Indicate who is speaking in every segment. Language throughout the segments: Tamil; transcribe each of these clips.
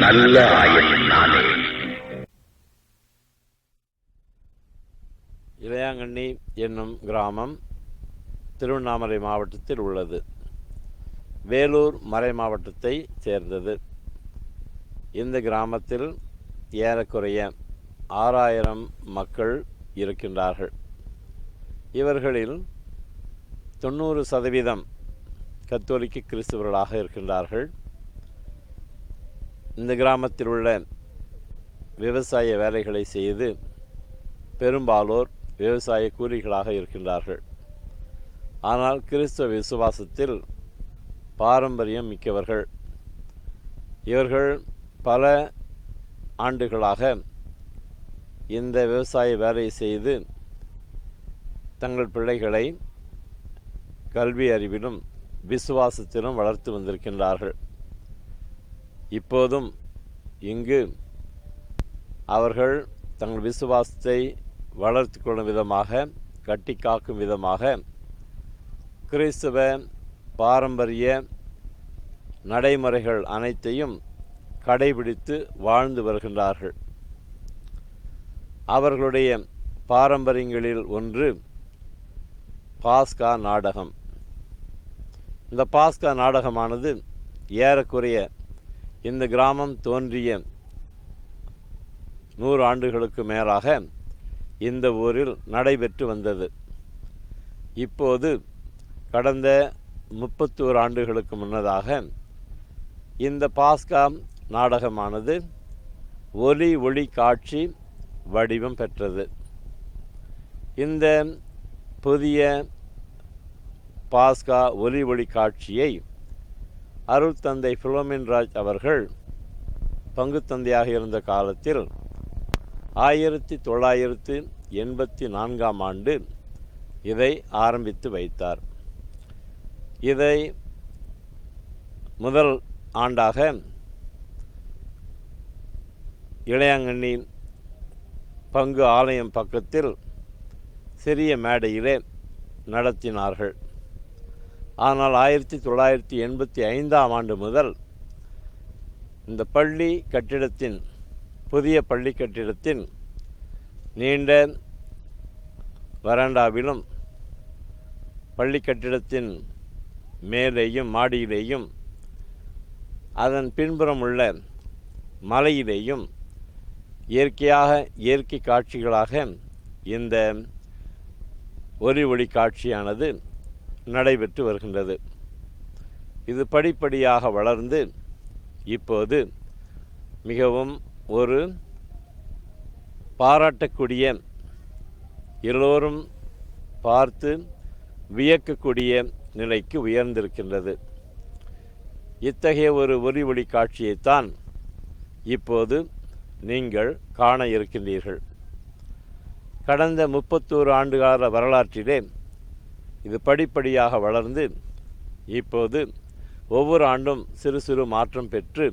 Speaker 1: நல்ல ஆயன் நானே.
Speaker 2: இளையாங்கண்ணி என்னும் கிராமம் திருவண்ணாமலை மாவட்டத்தில் உள்ளது. வேலூர் மறை மாவட்டத்தை சேர்ந்தது. இந்த கிராமத்தில் ஏறக்குறைய 6000 மக்கள் இருக்கின்றார்கள். இவர்களில் 90% கத்தோலிக்க கிறிஸ்தவர்களாக இருக்கின்றார்கள். இந்த கிராமத்தில் உள்ள விவசாய வேலைகளை செய்து பெரும்பாலோர் விவசாய கூலிகளாக இருக்கின்றார்கள். ஆனால் கிறிஸ்தவ விசுவாசத்தில் பாரம்பரியம் மிக்கவர்கள். இவர்கள் பல ஆண்டுகளாக இந்த விவசாய வேலையை செய்து தங்கள் பிள்ளைகளை கல்வி அறிவிலும் விசுவாசத்திலும் வளர்த்து வந்திருக்கின்றார்கள். இப்போதும் இங்கு அவர்கள் தங்கள் விசுவாசத்தை வளர்த்து கொள்ளும் விதமாக, கட்டி காக்கும் விதமாக கிறிஸ்தவ பாரம்பரிய நடைமுறைகள் அனைத்தையும் கடைபிடித்து வாழ்ந்து வருகின்றார்கள். அவர்களுடைய பாரம்பரியங்களில் ஒன்று பாஸ்கா நாடகம். இந்த பாஸ்கா நாடகமானது ஏறக்குறைய இந்த கிராமம் தோன்றிய 100 ஆண்டுகளுக்கு மேலாக இந்த ஊரில் நடைபெற்று வந்தது. இப்போது கடந்த 31 ஆண்டுகளுக்கு முன்னதாக இந்த பாஸ்கா நாடகமானது ஒலி ஒளி காட்சி வடிவம் பெற்றது. இந்த புதிய பாஸ்கா ஒலி ஒளி காட்சியை அருள் தந்தை பிலோமின்ராஜ் அவர்கள் பங்கு தந்தையாக இருந்த காலத்தில் 1984 ஆண்டு இதை ஆரம்பித்து வைத்தார். இதை முதல் ஆண்டாக இளையாங்கண்ணி பங்கு ஆலயம் பக்கத்தில் சிறிய மேடையிலே நடத்தினார்கள். ஆனால் 1985 ஆண்டு முதல் இந்த பள்ளி கட்டிடத்தின் புதிய பள்ளி கட்டிடத்தின் நீண்ட வராண்டாவிலும் பள்ளி கட்டிடத்தின் மேலேயும் மாடியிலேயும் அதன் பின்புறம் உள்ள மலையிலேயும் இயற்கை காட்சிகளாக இந்த ஒலி ஒளி காட்சியானது நடைபெற்று வருகின்றது. இது படிப்படியாக வளர்ந்து இப்போது மிகவும் ஒரு பாராட்டக்கூடிய, எல்லோரும் பார்த்து வியக்கக்கூடிய நிலைக்கு உயர்ந்திருக்கின்றது. இத்தகைய ஒரு ஒலி ஒளி காட்சியைத்தான் இப்போது நீங்கள் காண இருக்கின்றீர்கள். கடந்த 31 ஆண்டுகால வரலாற்றிலே இது படிப்படியாக வளர்ந்து இப்போது ஒவ்வொரு ஆண்டும் சிறு சிறு மாற்றம் பெற்று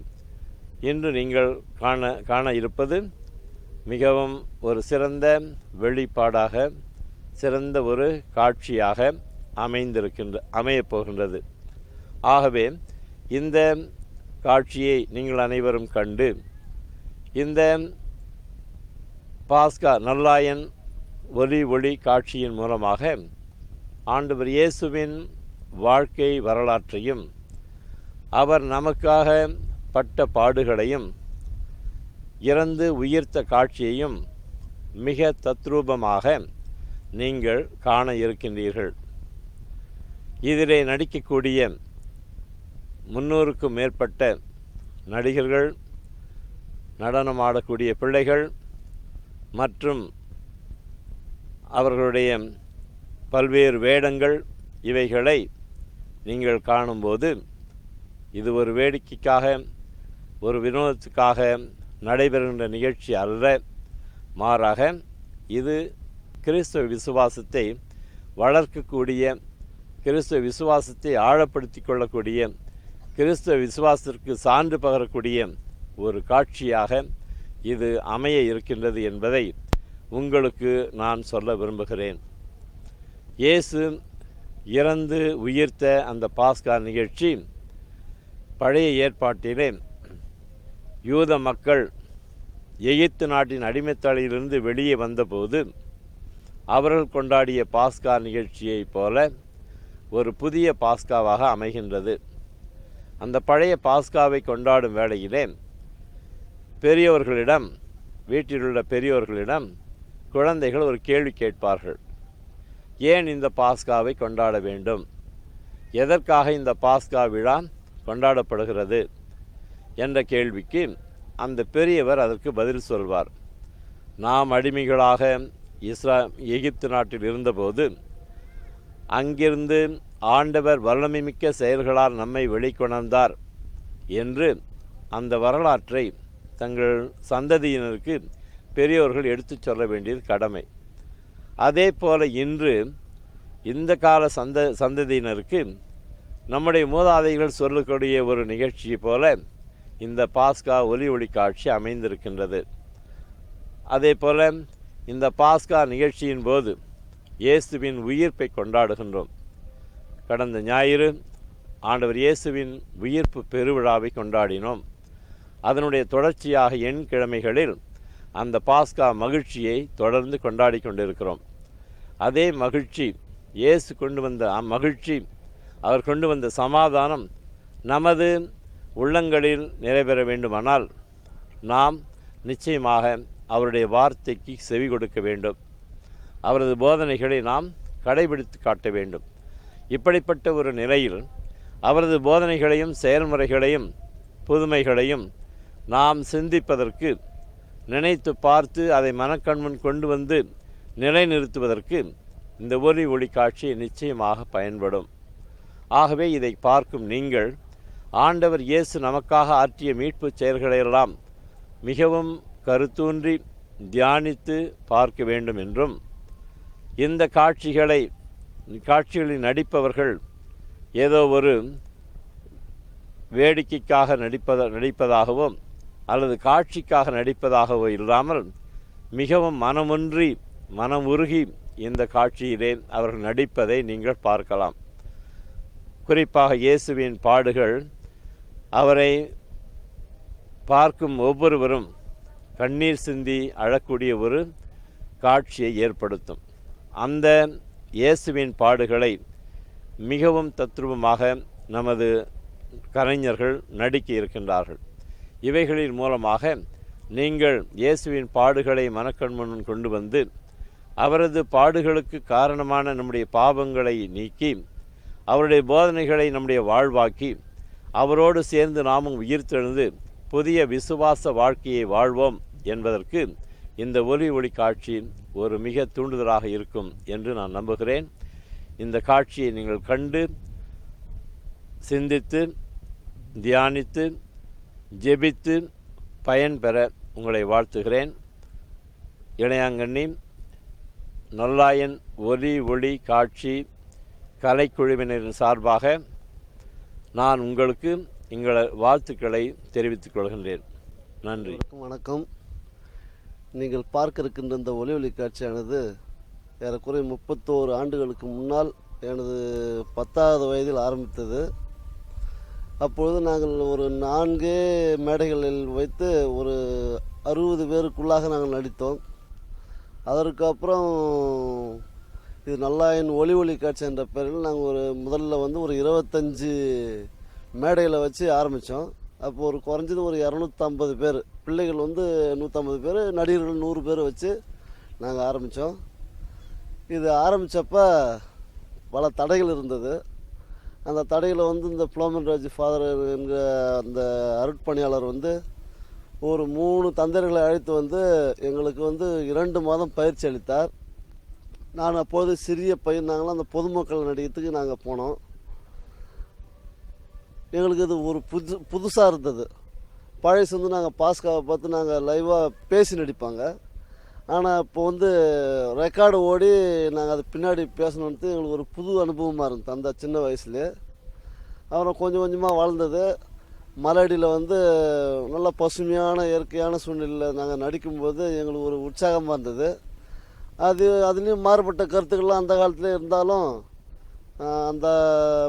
Speaker 2: இன்று நீங்கள் காண இருப்பது மிகவும் ஒரு சிறந்த வெளிப்பாடாக, சிறந்த ஒரு காட்சியாக அமையப் போகின்றது. ஆகவே இந்த காட்சியை நீங்கள் அனைவரும் கண்டு இந்த பாஸ்கா நல்லாயன் ஒலி ஒளி காட்சியின் மூலமாக ஆண்டவர் இயேசுவின் வாழ்க்கை வரலாற்றையும் அவர் நமக்காக பட்ட பாடுகளையும் இறந்து உயிர்த்த காட்சியையும் மிக தத்ரூபமாக நீங்கள் காண இருக்கின்றீர்கள். இதிலே நடிக்கக்கூடிய 300க்கும் மேற்பட்ட நடிகர்கள், நடனமாடக்கூடிய பிள்ளைகள் மற்றும் அவர்களுடைய பல்வேறு வேடங்கள், இவைகளை நீங்கள் காணும்போது இது ஒரு வேடிக்கைக்காக, ஒரு வினோதத்துக்காக நடைபெறுகின்ற நிகழ்ச்சி அல்ல. மாறாக இது கிறிஸ்தவ விசுவாசத்தை வளர்க்கக்கூடிய, கிறிஸ்தவ விசுவாசத்தை ஆழப்படுத்தி கொள்ளக்கூடிய, கிறிஸ்தவ விசுவாசத்திற்கு சான்று பகரக்கூடிய ஒரு காட்சியாக இது அமைய இருக்கின்றது என்பதை உங்களுக்கு நான் சொல்ல விரும்புகிறேன். இயேசு இறந்து உயிர்த்த அந்த பாஸ்கா நிகழ்ச்சி பழைய ஏற்பாட்டிலே யூத மக்கள் எகிப்து நாட்டின் அடிமைத்தலையிலிருந்து வெளியே வந்தபோது அவர்கள் கொண்டாடிய பாஸ்கா நிகழ்ச்சியைப் போல ஒரு புதிய பாஸ்காவாக அமைகின்றது. அந்த பழைய பாஸ்காவை கொண்டாடும் வேளையிலே பெரியவர்களிடம், வீட்டிலுள்ள பெரியோர்களிடம் குழந்தைகள் ஒரு கேள்வி கேட்பார்கள். ஏன் இந்த பாஸ்காவை கொண்டாட வேண்டும்? எதற்காக இந்த பாஸ்கா விழா கொண்டாடப்படுகிறது என்ற கேள்விக்கு அந்த பெரியவர் அதற்கு பதில் சொல்வார். நாம் அடிமைகளாக எகிப்து நாட்டில் இருந்தபோது அங்கிருந்து ஆண்டவர் வல்லமைமிக்க செயல்களால் நம்மை வெளிக்கொணர்ந்தார் என்று அந்த வரலாற்றை தங்கள் சந்ததியினருக்கு பெரியோர்கள் எடுத்துச் சொல்ல வேண்டியது கடமை. அதே போல இன்று இந்த கால சந்ததியினருக்கு நம்முடைய மூதாதைகள் சொல்லக்கூடிய ஒரு நிகழ்ச்சி போல இந்த பாஸ்கா ஒலி காட்சி அமைந்திருக்கின்றது. அதே போல இந்த பாஸ்கா நிகழ்ச்சியின் போது இயேசுவின் உயிர்ப்பை கொண்டாடுகின்றோம். கடந்த ஞாயிறு ஆண்டவர் இயேசுவின் உயிர்ப்பு பெருவிழாவை கொண்டாடினோம். அதனுடைய தொடர்ச்சியாக கிழமைகளில் அந்த பாஸ்கா மகிழ்ச்சியை தொடர்ந்து கொண்டாடி கொண்டிருக்கிறோம். அதே மகிழ்ச்சி, இயேசு கொண்டு வந்த மகிழ்ச்சி, அவர் கொண்டு வந்த சமாதானம் நமது உள்ளங்களில் நிறைவேற வேண்டுமானால் நாம் நிச்சயமாக அவருடைய வார்த்தைக்கு செவி கொடுக்க வேண்டும். அவரது போதனைகளை நாம் கடைபிடித்து காட்ட வேண்டும். இப்படிப்பட்ட ஒரு நிலையில் அவரது போதனைகளையும் செயல்முறைகளையும் புதுமைகளையும் நாம் சிந்திப்பதற்கு, நினைத்து பார்த்து அதை மனக்கண்முன் கொண்டு வந்து நிலைநிறுத்துவதற்கு இந்த ஒலி காட்சி நிச்சயமாக பயன்படும். ஆகவே இதை பார்க்கும் நீங்கள் ஆண்டவர் இயேசு நமக்காக ஆற்றிய மீட்பு செயல்களையெல்லாம் மிகவும் கருத்தூன்றி தியானித்து பார்க்க வேண்டும் என்றும், இந்த காட்சிகளில் நடிப்பவர்கள் ஏதோ ஒரு வேடிக்கைக்காக நடிப்பதாகவோ அல்லது காட்சிக்காக நடிப்பதாகவோ இல்லாமல் மிகவும் மனம் உருகி இந்த காட்சியிலே அவர்கள் நடிப்பதை நீங்கள் பார்க்கலாம். குறிப்பாக இயேசுவின் பாடுகள் அவரை பார்க்கும் ஒவ்வொருவரும் கண்ணீர் சிந்தி அழக்கூடிய ஒரு காட்சியை ஏற்படுத்தும். அந்த இயேசுவின் பாடுகளை மிகவும் தத்ரூபமாக நமது கலைஞர்கள் நடிக்க இருக்கின்றார்கள். இவைகளின் மூலமாக நீங்கள் இயேசுவின் பாடுகளை மனக்கண்முன் கொண்டு வந்து அவரது பாடுகளுக்கு காரணமான நம்முடைய பாவங்களை நீக்கி அவருடைய போதனைகளை நம்முடைய வாழ்வாக்கி அவரோடு சேர்ந்து நாமும் உயிர்த்தெழுந்து புதிய விசுவாச வாழ்க்கையை வாழ்வோம் என்பதற்கு இந்த ஒலி காட்சி ஒரு மிக தூண்டுதலாக இருக்கும் என்று நான் நம்புகிறேன். இந்த காட்சியை நீங்கள் கண்டு சிந்தித்து தியானித்து ஜெபித்து பயன்பெற உங்களை வாழ்த்துகிறேன். இளையாங்கண்ணி நல்லாயன் ஒலி காட்சி கலைக்குழுவினரின் சார்பாக நான் உங்களுக்கு எங்கள் வாழ்த்துக்களை தெரிவித்துக் கொள்கின்றேன். நன்றி.
Speaker 1: வணக்கம். நீங்கள் பார்க்க இருக்கின்ற இந்த ஒலி காட்சியானது ஏறக்குறைய 31 ஆண்டுகளுக்கு முன்னால் எனது 10வது வயதில் ஆரம்பித்தது. அப்பொழுது நாங்கள் ஒரு 4 மேடைகளில் வைத்து ஒரு 60 பேருக்குள்ளாக நாங்கள் நடித்தோம். அதற்கப்புறம் இது நல்லாயன் ஒலி காட்சி என்ற பெயரில் நாங்கள் முதல்ல ஒரு 25 மேடையில் வச்சு ஆரம்பித்தோம். அப்போ குறைஞ்சது ஒரு 250 பேர், பிள்ளைகள் 150 பேர், நடிகர்கள் 100 பேர் வச்சு நாங்கள் ஆரம்பித்தோம். இது ஆரம்பித்தப்ப பல தடைகள் இருந்தது. அந்த தடையில் இந்த புலோமன் ராஜ் ஃபாதர் என்கிற அந்த அருட்பணியாளர் ஒரு 3 தந்தையர்களை அழைத்து எங்களுக்கு 2 மாதம் பயிற்சி அளித்தார். நான் அப்போது சிறிய பையன், நாங்களாம் அந்த பொதுமக்கள் நடிகத்துக்கு நாங்கள் போனோம். எங்களுக்கு இது ஒரு புதுசாக இருந்தது. பழசு நாங்கள் பாஸ்காவை பார்த்து நாங்கள் லைவாக பேசி நடிப்பாங்க. ஆனால் இப்போ ரெக்கார்டு ஓடி நாங்கள் அது பின்னாடி பேசணுன்ட்டு எங்களுக்கு ஒரு புது அனுபவமாக இருந்தது அந்த சின்ன வயசுலேயே. அப்புறம் கொஞ்சம் கொஞ்சமாக வளர்ந்தது. மலையடியில் நல்ல பசுமையான இயற்கையான சூழ்நிலையில் நாங்கள் நடிக்கும்போது எங்களுக்கு ஒரு உற்சாகமாக இருந்தது. அதுலேயும் மாறுபட்ட கருத்துக்கள்லாம் அந்த காலத்துலேயே இருந்தாலும் அந்த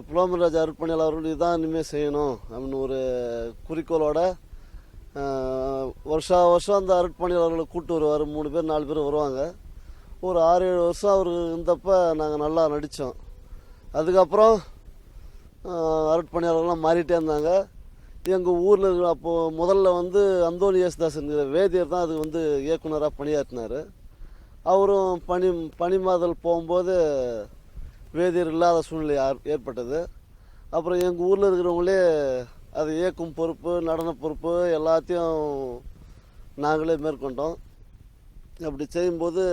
Speaker 1: புலோமன் ராஜ் அருட்பணியாளர் அவர்கள் இதான் இனிமேல் செய்யணும் அப்படின்னு ஒரு குறிக்கோளோட வருஷம் அந்த அருட்பணியாளர்களை கூப்பிட்டு வருவார். 3 பேர் 4 பேர் வருவாங்க. ஒரு 6-7 வருஷம் அவர் இருந்தப்போ நாங்கள் நல்லா நடித்தோம். அதுக்கப்புறம் அருட்பணியாளர்கள்லாம் மாறிட்டே இருந்தாங்க. எங்கள் ஊரில் இருக்கிற அப்போது முதல்ல வந்து அந்தோணி யேசுதாஸ்ங்கிற வேதியர் தான் அது வந்து இயக்குனராக பணியாற்றினார். அவரும் பணிமாதல் போகும்போது வேதியர் இல்லாத சூழ்நிலை ஏற்பட்டது. அப்புறம் எங்கள் ஊரில் இருக்கிறவங்களே அதை இயக்கும் பொறுப்பு, நடன பொறுப்பு எல்லாத்தையும் நாங்களே மேற்கொண்டோம். அப்படி செய்யும்போது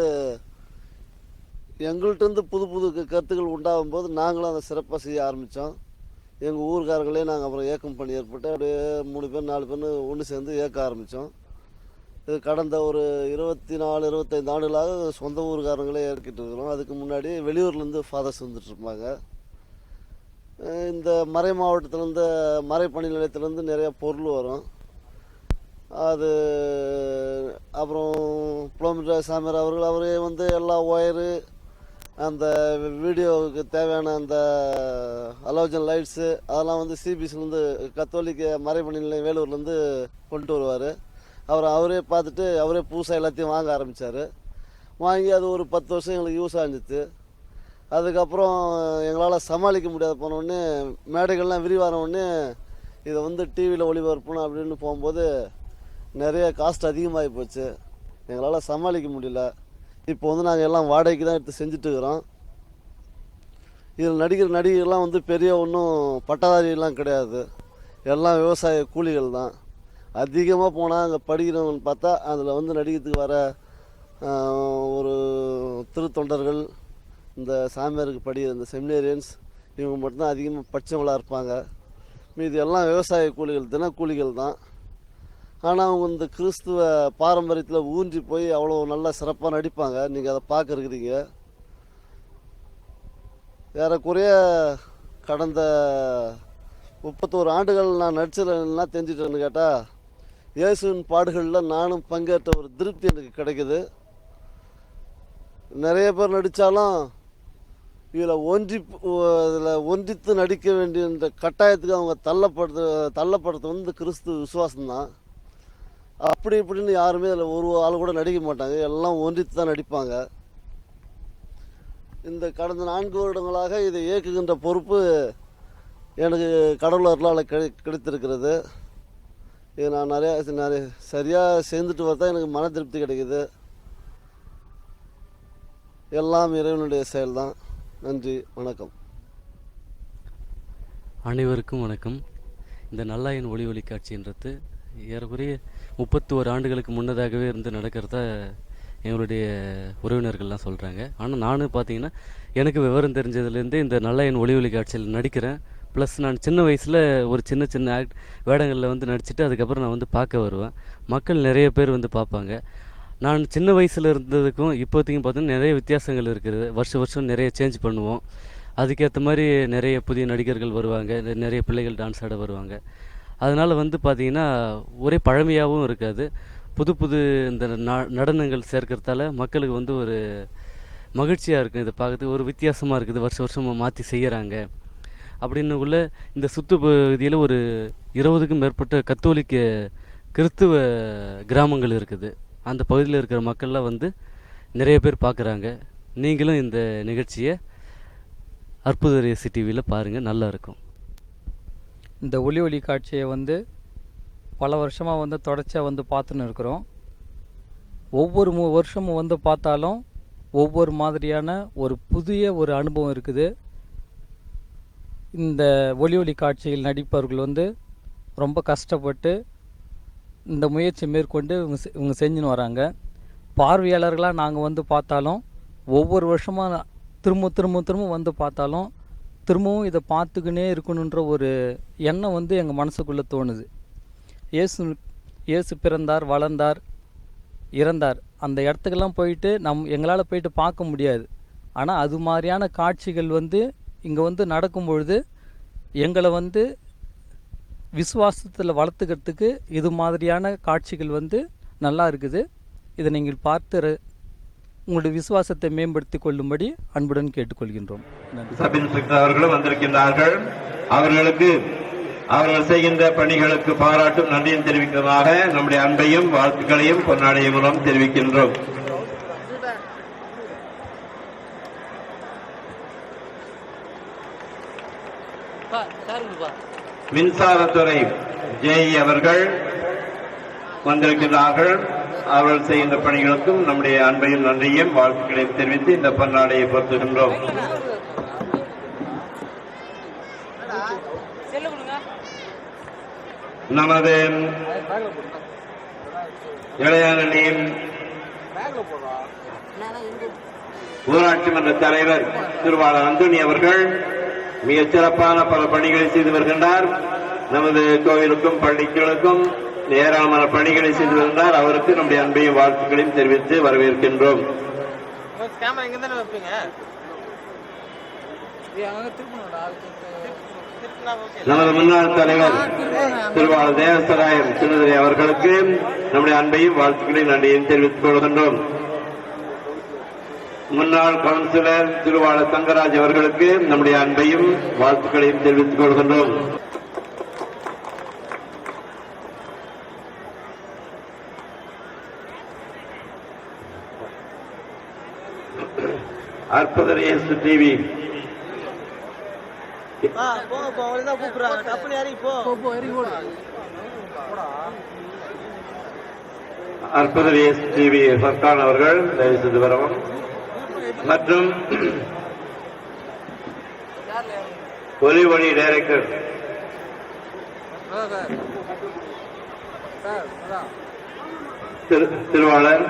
Speaker 1: எங்கள்கிட்டருந்து புது புது கருத்துக்கள் உண்டாகும் போது நாங்களும் அதை சிறப்பாக செய்ய ஆரம்பித்தோம். எங்கள் ஊருக்காரங்களே நாங்கள் அப்புறம் இயக்கம் பண்ணி ஏற்பட்டு அப்படியே 3 பேர் 4 பேர்னு ஒன்று சேர்ந்து இயக்க ஆரம்பித்தோம். இது கடந்த ஒரு 24-25 ஆண்டுகளாக சொந்த ஊருக்காரங்களே இயக்கிட்டு இருக்கிறோம். அதுக்கு முன்னாடி வெளியூர்லேருந்து ஃபாதர்ஸ் வந்துட்டுருப்பாங்க. இந்த மறை மாவட்டத்திலேருந்து மறைப்பணி நிலையத்திலேருந்து நிறையா பொருள் வரும். அது அப்புறம் புலோமிட்ரா சாமியார் அவரே வந்து எல்லா ஒயரு, அந்த வீடியோவுக்கு தேவையான அந்த அலோஜன் லைட்ஸு அதெல்லாம் வந்து சிபிஎஸ்லேருந்து கத்தோலிக்க மறைப்பணி நிலையம் வேலூர்லேருந்து கொண்டு வருவார். அவரே பார்த்துட்டு அவரே புதுசாக எல்லாத்தையும் வாங்க ஆரம்பித்தார். வாங்கி அது ஒரு 10 வருஷம் எங்களுக்கு யூஸ் ஆகிடுச்சு. அதுக்கப்புறம் எங்களால் சமாளிக்க முடியாத போனோடனே மேடைகள்லாம் விரிவானோடனே இதை வந்து டிவியில் ஒளிபரப்பணும் அப்படின்னு போகும்போது நிறைய காஸ்ட் அதிகமாகி போச்சு. எங்களால் சமாளிக்க முடியல. இப்போ வந்து நாங்கள் எல்லாம் வாடகைக்கு தான் எடுத்து செஞ்சுட்டுருக்குறோம். இதில் நடிகர்கள்லாம் வந்து பெரிய ஒன்றும் பட்டதாரியெல்லாம் கிடையாது. எல்லாம் விவசாய கூலிகள் தான். அதிகமாக போனால் அங்கே படிக்கிறவங்கன்னு பார்த்தா அதில் வந்து நடிக்கிறதுக்கு வர ஒரு திருத்தொண்டர்கள், இந்த சாமியாருக்கு படிக்கிற இந்த செமினேரியன்ஸ், இவங்க மட்டும்தான் அதிகமாக படித்தவங்களாக இருப்பாங்க. மீது எல்லாம் விவசாய கூலிகள், தினக்கூலிகள் தான். ஆனால் அவங்க இந்த கிறிஸ்துவ பாரம்பரியத்தில் ஊன்றி போய் அவ்வளோ நல்லா சிறப்பாக நடிப்பாங்க. நீங்கள் அதை பார்க்குறீங்க. ஏறக்குறைய கடந்த 31 ஆண்டுகள் நான் நடிச்சதுன்னா தெரிஞ்சிட்டேன்னு கேட்டால், இயேசுவின் பாடுகளில் நானும் பங்கேற்ற ஒரு திருப்தி எனக்கு கிடைக்குது. நிறைய பேர் நடித்தாலும் இதில் ஒன்றித்து நடிக்க வேண்டிய இந்த கட்டாயத்துக்கு அவங்க தள்ளப்படுறது வந்து கிறிஸ்து விசுவாசம்தான். அப்படி இப்படின்னு யாருமே அதில் ஒரு ஆள் கூட நடிக்க மாட்டாங்க. எல்லாம் ஒன்றித்து தான் நடிப்பாங்க. இந்த கடந்த 4 வருடங்களாக இதை இயக்குகின்ற பொறுப்பு எனக்கு கடவுள் அருளால் கிடைத்திருக்கிறது. இது நான் நிறைய சரியாக சேர்ந்துட்டு வரதான் எனக்கு மன திருப்தி கிடைக்குது. எல்லாம் இறைவனுடைய செயல்தான். நன்றி, வணக்கம்.
Speaker 3: அனைவருக்கும் வணக்கம். இந்த நல்லாயின் ஒளி காட்சின்றது ஏறக்குறைய 31 ஆண்டுகளுக்கு முன்னதாகவே இருந்து நடக்கிறதா எங்களுடைய உறவினர்கள்லாம் சொல்கிறாங்க. ஆனால் நானும் பார்த்தீங்கன்னா எனக்கு விவரம் தெரிஞ்சதுலேருந்து இந்த நல்லாயின் ஒளி காட்சியில் நடிக்கிறேன். ப்ளஸ் நான் சின்ன வயசில் ஒரு சின்ன வேடங்களில் வந்து நடிச்சுட்டு அதுக்கப்புறம் நான் வந்து பார்க்க வருவேன். மக்கள் நிறைய பேர் வந்து பார்ப்பாங்க. நான் சின்ன வயசில் இருந்ததுக்கும் இப்போதைக்கும் பார்த்தீங்கன்னா நிறைய வித்தியாசங்கள் இருக்குது. வருஷம் நிறைய சேஞ்ச் பண்ணுவோம். அதுக்கேற்ற மாதிரி நிறைய புதிய நடிகர்கள் வருவாங்க, நிறைய பிள்ளைகள் டான்ஸ் ஆட வருவாங்க. அதனால் வந்து பார்த்திங்கன்னா ஒரே பழமையாகவும் இருக்காது. புது இந்த நடனங்கள் சேர்க்கறதால மக்களுக்கு வந்து ஒரு மகிழ்ச்சியாக இருக்கும். இதை பார்க்கறதுக்கு ஒரு வித்தியாசமாக இருக்குது. வருஷம் மாற்றி செய்கிறாங்க அப்படின்னுக்குள்ள இந்த சுற்றுப்பகுதியில் ஒரு 20க்கும் மேற்பட்ட கத்தோலிக்க கிறிஸ்துவ கிராமங்கள் இருக்குது. அந்த பகுதியில் இருக்கிற மக்கள்லாம் வந்து நிறைய பேர் பார்க்குறாங்க. நீங்களும் இந்த நிகழ்ச்சியை அற்புத ரேசி டிவியில் பாருங்கள், நல்லா இருக்கும்.
Speaker 4: இந்த ஒளி காட்சியை வந்து பல வருஷமாக வந்து தொடர்ச்சியாக வந்து பார்த்துன்னு இருக்கிறோம். ஒவ்வொரு வருஷமும் வந்து பார்த்தாலும் ஒவ்வொரு மாதிரியான ஒரு புதிய ஒரு அனுபவம் இருக்குது. இந்த ஒளி காட்சியில் நடிப்பவர்கள் வந்து ரொம்ப கஷ்டப்பட்டு இந்த முயற்சி மேற்கொண்டு இவங்க செஞ்சுன்னு வராங்க. பார்வையாளர்களாக நாங்கள் வந்து பார்த்தாலும் ஒவ்வொரு வருஷமாக திரும்ப வந்து பார்த்தாலும் திரும்பவும் இதை பார்த்துக்கினே இருக்கணுன்ற ஒரு எண்ணம் வந்து எங்கள் மனசுக்குள்ளே தோணுது. இயேசு பிறந்தார், வளர்ந்தார், இறந்தார். அந்த இடத்துக்கெல்லாம் போயிட்டு எங்களால் போயிட்டு பார்க்க முடியாது. ஆனால் அது மாதிரியான காட்சிகள் வந்து இங்கே வந்து நடக்கும் பொழுது எங்களை வந்து விசுவாசத்தில் வளர்த்துக்கிறதுக்கு இது மாதிரியான காட்சிகள் வந்து நல்லா இருக்குது. இதை நீங்கள் பார்த்து உங்களுடைய விசுவாசத்தை மேம்படுத்தி கொள்ளும்படி அன்புடன் கேட்டுக்கொள்கின்றோம்.
Speaker 5: சப் இன்ஸ்பெக்டர் அவர்களும் வந்திருக்கின்றார்கள். அவர்களுக்கு
Speaker 2: அவர்கள் செய்கின்ற பணிகளுக்கு பாராட்டும் நன்றியும் தெரிவிக்கிறதாக நம்முடைய அன்பையும் வாழ்த்துக்களையும் பொன்னாடைய மூலம் தெரிவிக்கின்றோம். மின்சாரத்துறை ஜேஇ அவர்கள் வந்திருக்கிறார்கள். அவர்கள் செய்கின்ற பணிகளுக்கும் நம்முடைய அன்பையும் நன்றியும் வாழ்த்துக்களையும் தெரிவித்து இந்த பொன்னாடையை பொருத்துகின்றோம். நமது இளையானின் ஊராட்சி மன்ற தலைவர் திருவாளர் அந்தோணி அவர்கள் மிகச் சிறப்பான பல பணிகளை செய்து வருகின்றார். நமது கோவிலுக்கும் பள்ளிகளுக்கும் ஏராளமான பணிகளை செய்து வருகின்றார். அவருக்கு நம்முடைய அன்பையும் வாழ்த்துக்களையும் தெரிவித்து வரவேற்கின்றோம். நமது முன்னாள் தலைவர் திருவாளர் தேவசராயன் சின்னதுரை அவர்களுக்கு நம்முடைய அன்பையும் வாழ்த்துக்களையும் நன்றியையும் தெரிவித்துக் கொள்கின்றோம். முன்னாள் கவுன்சிலர் திருவாளர் தங்கராஜ் அவர்களுக்கு நம்முடைய அன்பையும் வாழ்த்துக்களையும் தெரிவித்துக் கொள்கின்றோம். அற்புதர் இயேசு டிவி அற்புதர் இயேசு டிவி ஃபர்கான் அவர்கள் தயவு செய்து வரவும் மற்றும் ஒலி டைரக்டர் திருவாளர்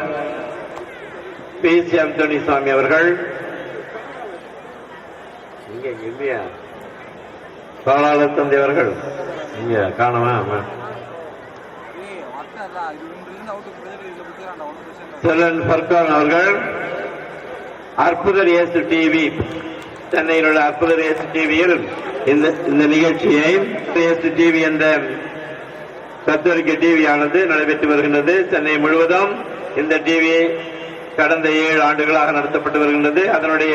Speaker 2: பி.சி. அந்தோணி சாமி அவர்கள் இல்லையா பாலாளர் தந்தை அவர்கள் இங்க காணவா செல்லன் ஃபர்கான் அவர்கள் அற்புதர் இயேசு டிவி சென்னையில் உள்ள அற்புதர் இயேசு டிவியில் இந்த நிகழ்ச்சியை இயேசு டிவி என்ற கத்தோலிக்க டிவியானது நடைபெற்று வருகின்றது. சென்னை முழுவதும் இந்த டிவி கடந்த 7 ஆண்டுகளாக நடத்தப்பட்டு வருகின்றது. அதனுடைய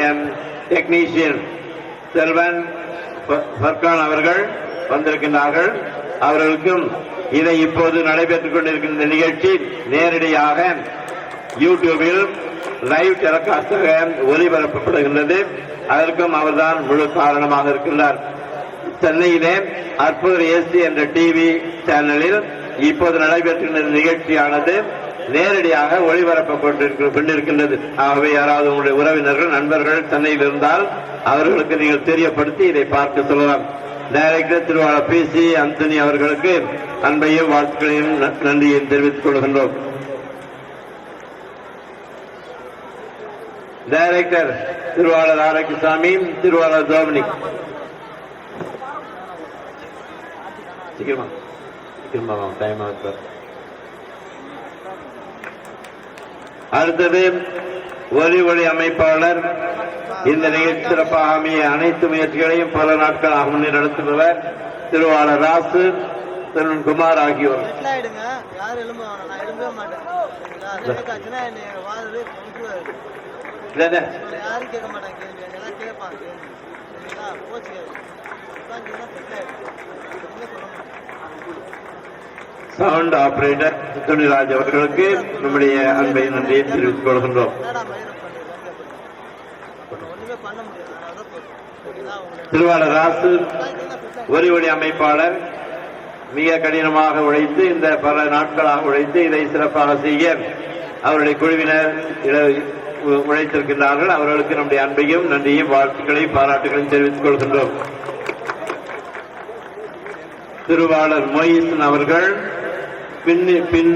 Speaker 2: டெக்னீஷியன் செல்வன் ஃபர்கான் அவர்கள் வந்திருக்கின்றார்கள். அவர்களுக்கும் இதை இப்போது நடைபெற்றுக் கொண்டிருக்கின்ற நிகழ்ச்சி நேரடியாக யூடியூபில் லைவ் டெலிகாஸ்டாக ஒளிபரப்பப்படுகின்றது. அதற்கும் அவர்தான் முழு காரணமாக இருக்கின்றார். சென்னையிலே அற்புதர் இயேசு என்ற டிவி சேனலில் இப்போது நடைபெற்றுகின்ற நிகழ்ச்சியானது நேரடியாக ஒளிபரப்பப்பட்டிருக்கின்றது. ஆகவே யாராவது உங்களுடைய உறவினர்கள் நண்பர்கள் சென்னையில் இருந்தால் அவர்களுக்கு நீங்கள் தெரியப்படுத்தி இதை பார்க்க சொல்லலாம். டைரக்டர் திருவாளர் பி.சி. அந்தோணி அவர்களுக்கு அன்பையும் வாழ்த்துக்களையும் நன்றியையும் தெரிவித்துக் கொள்கின்றோம். டைரக்டர் திருவாளர் ஆரோக்கியசாமி, திருவாளர் டோமினிக் சீக்கிரமா டைம் ஆகுது. அடுத்தது ஒலி அமைப்பாளர். இந்த நிகழ்ச்சி சிறப்பாக அமைய அனைத்து முயற்சிகளையும் பல நாட்களாக முன்னெடுத்துள்ளவர் திருவாளர் ராசு, குமார் ஆகியோர். சவுண்ட் ஆபரேட்டர் துணிராஜ் அவர்களுக்கு நம்முடைய அன்பை நன்றியை தெரிவித்துக் கொள்கின்றோம். திருவாளர் ராசு ஒலி அமைப்பாளர் மிக கடினமாக உழைத்து இந்த பல நாட்களாக உழைத்து இதை சிறப்பாக செய்ய அவருடைய குழுவினர் உழைத்திருக்கின்றார்கள். அவர்களுக்கு நம்முடைய அன்பையும் நன்றியும் வாழ்த்துக்களையும் பாராட்டுகளையும் தெரிவித்துக் கொள்கின்றோம். திருவாளர் மொய்சன் அவர்கள் பின்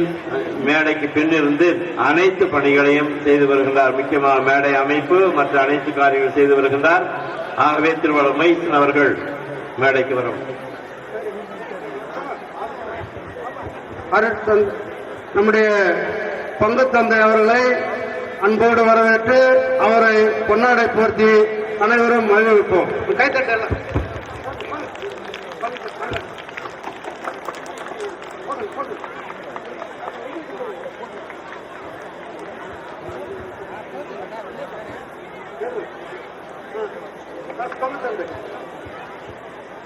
Speaker 2: மேடைக்கு பின்னிருந்து அனைத்து பணிகளையும் செய்து வருகின்றார். முக்கியமாக மேடை அமைப்பு மற்ற அனைத்து காரியங்கள் செய்து வருகின்றார். ஆகவே திருவாளர் மொய்சன் அவர்கள் மேடைக்கு வரும்.
Speaker 5: நம்முடைய பங்கு தந்தை அவர்களை அன்போடு வரவேற்று அவரை பொன்னாடை போர்த்தி அனைவரும் மகிழ்விப்போம். கைத்தட்டலாம்.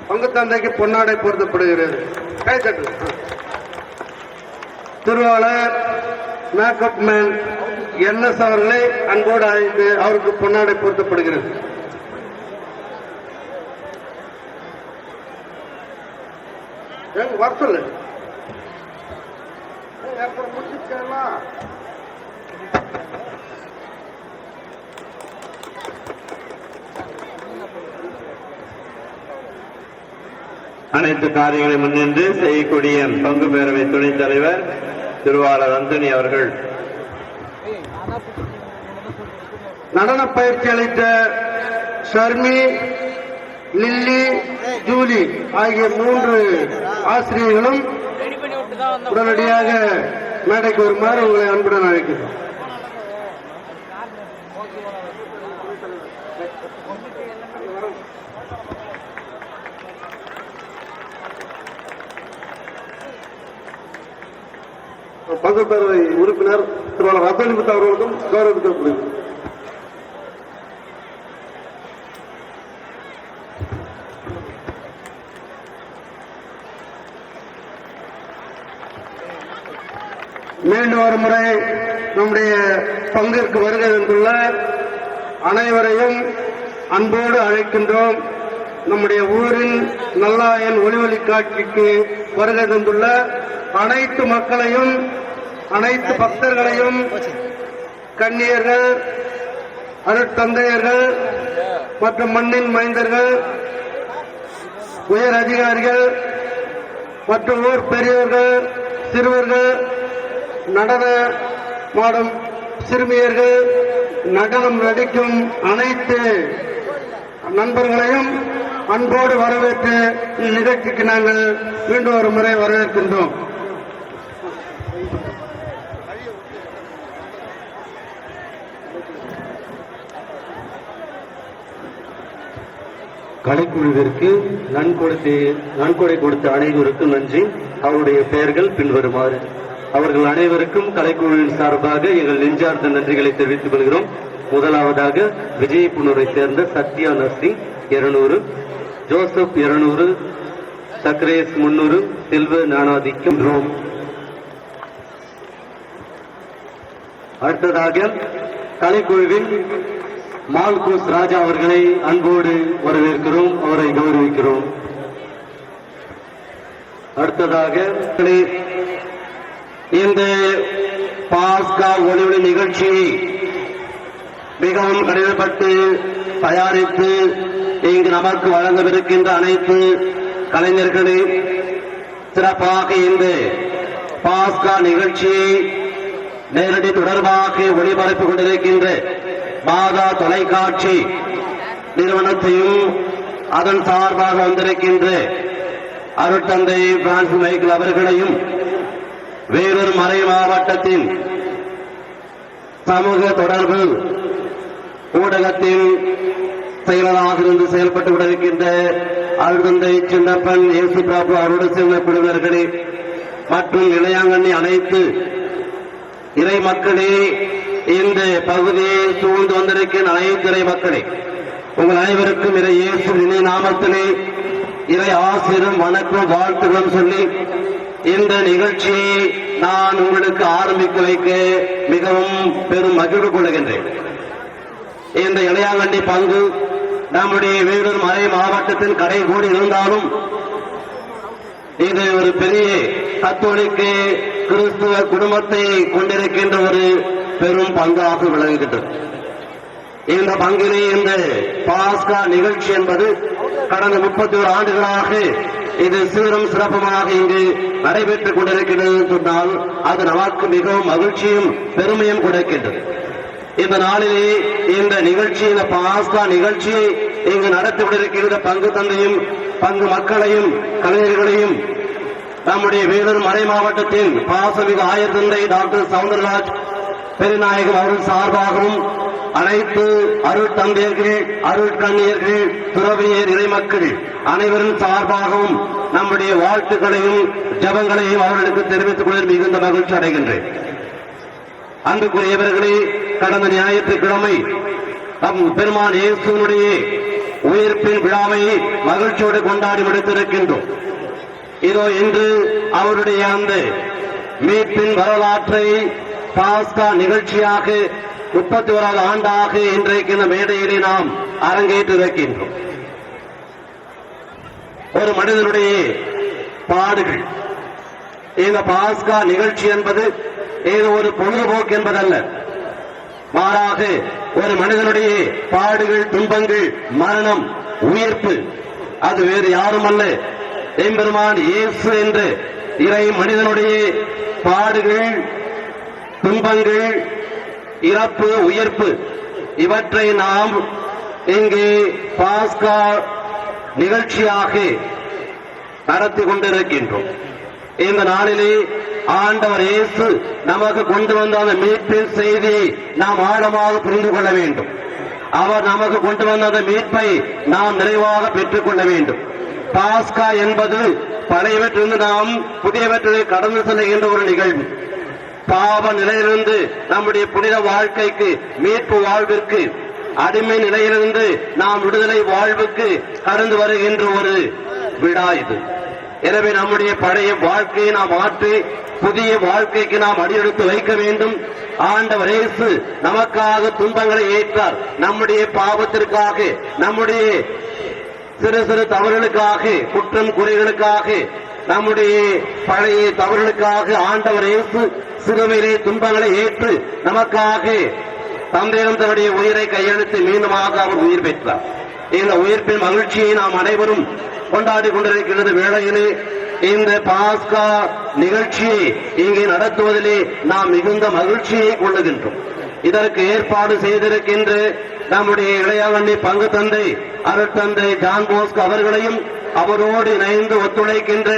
Speaker 5: பங்கு தந்தைக்கு பொன்னாடை பொருத்தப்படுகிறது. கைத்தட்டு. திருவாளர் மேக்கப் மேன் NS அவர்களை அன்போடு அழைத்து அவருக்கு பொன்னாடை பொருத்தப்படுகிறது. வர சொல்லு.
Speaker 2: அனைத்து காரியங்களை முன்னின்று செய்யக்கூடிய பங்கு பேரவை துணைத் தலைவர் திருவாளர் அந்தோணி அவர்கள்.
Speaker 5: நடன பயிற்சி அளித்த ஷர்மி, லில்லி, ஜூலி ஆகிய 3 ஆசிரியர்களும் உடனடியாக மேடைக்கு வருமாறு உங்களை அன்புடன் அழைக்கிறோம். பங்கு பேரவை உறுப்பினர் திருவாளர் அந்தோணி அவர்களுக்கும் கௌரவிக்கப்படுகிறது. மீண்டும் ஒரு முறை நம்முடைய பங்கிற்கு வருகை வந்துள்ள அனைவரையும் அன்போடு அழைக்கின்றோம். நம்முடைய ஊரின் நல்லாயன் ஒளிவொலி காட்சிக்கு வருகை தந்துள்ள அனைத்து மக்களையும், அனைத்து பக்தர்களையும், கன்னியர்கள், அருட்தந்தையர்கள் மற்றும் மண்ணின் மைந்தர்கள், உயர் அதிகாரிகள் மற்றும் ஊர் பெரியவர்கள், சிறுவர்கள், நடனமாடும் சிறுமியர்கள், நடனம் நடிக்கும் அனைத்து நண்பர்களையும் அன்போடு வரவேற்று இந்நிகழ்ச்சிக்கு நாங்கள் மீண்டும் ஒரு முறை வரவேற்கின்றோம்.
Speaker 6: கலைக்குழுவிற்கு நன்கொடை கொடுத்த அனைவருக்கும் நன்றி. அவருடைய பெயர்கள் பின்வருமாறு. அவர்கள் அனைவருக்கும் கலைக்குழுவின் சார்பாக எங்கள் நெஞ்சார்ந்த நன்றிகளை தெரிவித்துக் கொள்கிறோம். முதலாவதாக விஜயபுனூரை சேர்ந்த சத்யா நர்சிங் 200, ஜோசப் 200, சக்ரேஸ் 300, செல்வ ஞானாதிக்கம். அடுத்ததாக கலைக்குழுவின் மால்கோஸ் ராஜா அவர்களை அன்போடு வரவேற்கிறோம், அவரை கௌரவிக்கிறோம். அடுத்ததாக இந்த பாஸ்கா ஒளிவொலி நிகழ்ச்சியை மிகவும் கடினப்பட்டு தயாரித்து இங்கு நமக்கு வழங்கவிருக்கின்ற அனைத்து கலைஞர்களே, சிறப்பாக இந்த பாஸ்கா நிகழ்ச்சியை நேரடி தொடர்பாக ஒளிபரப்பிக் கொண்டிருக்கின்ற மாதா தொலைக்காட்சி நிறுவனத்தையும் அதன் சார்பாக வந்திருக்கின்ற அருட்தந்தை பிரான்சிஸ் மைக்கேல் அவர்களையும், வேலூர் மறை மாவட்டத்தின் சமூக தொடர்பு ஊடகத்தின் செயலராக இருந்து செயல்பட்டு கொண்டிருக்கின்ற அருட்தந்தை சின்னப்பன் இயேசு பிரபு அருள் செல்வ குழுவினர்களே மற்றும் இளையாங்கண்ணி அனைத்து இறை மக்களே, இந்த பகுதியை சூழ்ந்து வந்திருக்கின்ற அனைத்து இறை மக்களே, உங்கள் அனைவருக்கும் இறை இயேசு இணை நாமத்திலே இறை ஆசிரும் வணக்கம் வாழ்த்துகளும் சொல்லி இந்த நிகழ்ச்சியை நான் உங்களுக்கு ஆரம்பிக்க வைக்க மிகவும் பெரும் மகிழ்வு கொள்கின்றேன். இந்த இளையாங்கண்டி பங்கு நம்முடைய வேலூர் மறை மாவட்டத்தின் கடைகோடி இருந்தாலும் இது ஒரு பெரிய கத்தோலிக்க கிறிஸ்துவ குடும்பத்தை கொண்டிருக்கின்ற ஒரு பெரும் பங்காக விளங்குகின்றது. இந்த பங்கிலே இந்த பாஸ்கா நிகழ்ச்சி என்பது கடந்த 31 ஆண்டுகளாக இது சீரும் சிறப்புமாக இங்கு நடைபெற்றுக் கொண்டிருக்கிறது சொன்னால் அது நமக்கு மிகவும் மகிழ்ச்சியும் பெருமையும் கொடுக்கின்றது. இந்த நாளிலே இந்த நிகழ்ச்சி, இந்த பாஸ்கா நிகழ்ச்சியை இங்கு நடத்தி கொண்டிருக்கின்ற பங்கு தந்தையும் பங்கு மக்களையும் கலைஞர்களையும் நம்முடைய வேலூர் மறை மாவட்டத்தின் பாசமிகு ஆயர் தந்தை டாக்டர் சவுந்தரராஜ் பெருநாயகம் அவர்கள் சார்பாகவும் அனைத்து அருள் தந்தையர்கள், அருள் கண்ணியர்கள், துறவியர், இறைமக்கள் அனைவரும் சார்பாகவும் நம்முடைய வாழ்த்துக்களையும் ஜபங்களையும் அவர்களுக்கு தெரிவித்துக் கொள்ள மிகுந்த மகிழ்ச்சி அடைகின்றேன். அன்புக்குரியவர்களே, கடந்த ஞாயிற்றுக்கிழமை நம் பெருமான் இயேசுனுடைய உயிர்ப்பின் விழாவை மகிழ்ச்சியோடு கொண்டாடி முடித்திருக்கின்றோம். இதோ இன்று அவருடைய அந்த மீட்பின் வரலாற்றை பாஸ்கா நிகழ்ச்சியாக 31வது ஆண்டாக இன்றைக்கு இந்த மேடையிலே நாம் அரங்கேற்றிருக்கின்றோம். ஒரு மனிதனுடைய பாடுகள், இந்த பாஸ்கா நிகழ்ச்சி என்பது ஏதோ ஒரு பொழுதுபோக்கு என்பதல்ல, மாறாக ஒரு மனிதனுடைய பாடுகள், துன்பங்கள், மரணம், உயிர்ப்பு, அது வேறு யாரும் அல்ல, எம்பெருமான் இயேசு என்று இறை மனிதனுடைய பாடுகள், துன்பங்கள், இறப்பு, உயிர்ப்பு, இவற்றை நாம் இங்கே பாஸ்கா நிகழ்ச்சியாக நடத்தி கொண்டிருக்கின்றோம். இந்த நாளிலே ஆண்டவர் இயேசு நமக்கு கொண்டு வந்த அந்த மீட்பின் செய்தியை நாம் ஆழமாக புரிந்து கொள்ள வேண்டும். அவர் நமக்கு கொண்டு வந்த அந்த மீட்பை நாம் நிறைவாக பெற்றுக் கொள்ள வேண்டும். பாஸ்கா என்பது பழையவற்றிலிருந்து நாம் புதியவற்றை கடந்து செல்கின்ற ஒரு நிகழ்வு. பாவ நிலையிலிருந்து நம்முடைய புனித வாழ்க்கைக்கு, மீட்பு வாழ்விற்கு, அடிமை நிலையிலிருந்து நாம் விடுதலை வாழ்வுக்கு கடந்து வருகின்ற ஒரு விழா இது. எனவே நம்முடைய பழைய வாழ்க்கையை நாம் மாற்றி புதிய வாழ்க்கைக்கு நாம் அடியெடுத்து வைக்க வேண்டும். ஆண்டவர் இயேசு நமக்காக துன்பங்களை ஏற்றார். நம்முடைய பாவத்திற்காக, நம்முடைய சிறு சிறு தவறுகளுக்காக, குற்றம் குறைகளுக்காக, நம்முடைய பழைய தவறுகளுக்காக ஆண்டவர் இயேசு சிலுவையிலே துன்பங்களை ஏற்று நமக்காக தந்தையிடம் தன்னுடைய உயிரை கையெழுத்து மீண்டுமாக அவர் உயிர் பெற்றார். இந்த உயிர்ப்பின் மகிழ்ச்சியை நாம் அனைவரும் கொண்டாடி கொண்டிருக்கிறது வேளையிலே இந்த பாஸ்கா நிகழ்ச்சியை இங்கே நடத்துவதிலே நாம் மிகுந்த மகிழ்ச்சியை கொள்ளுகின்றோம். இதற்கு ஏற்பாடு செய்திருக்கின்ற நம்முடைய இளையாங்கண்ணி பங்கு தந்தை அருட்தந்தை ஜான் போஸ்கோ அவர்களையும், அவரோடு இணைந்து ஒத்துழைக்கின்ற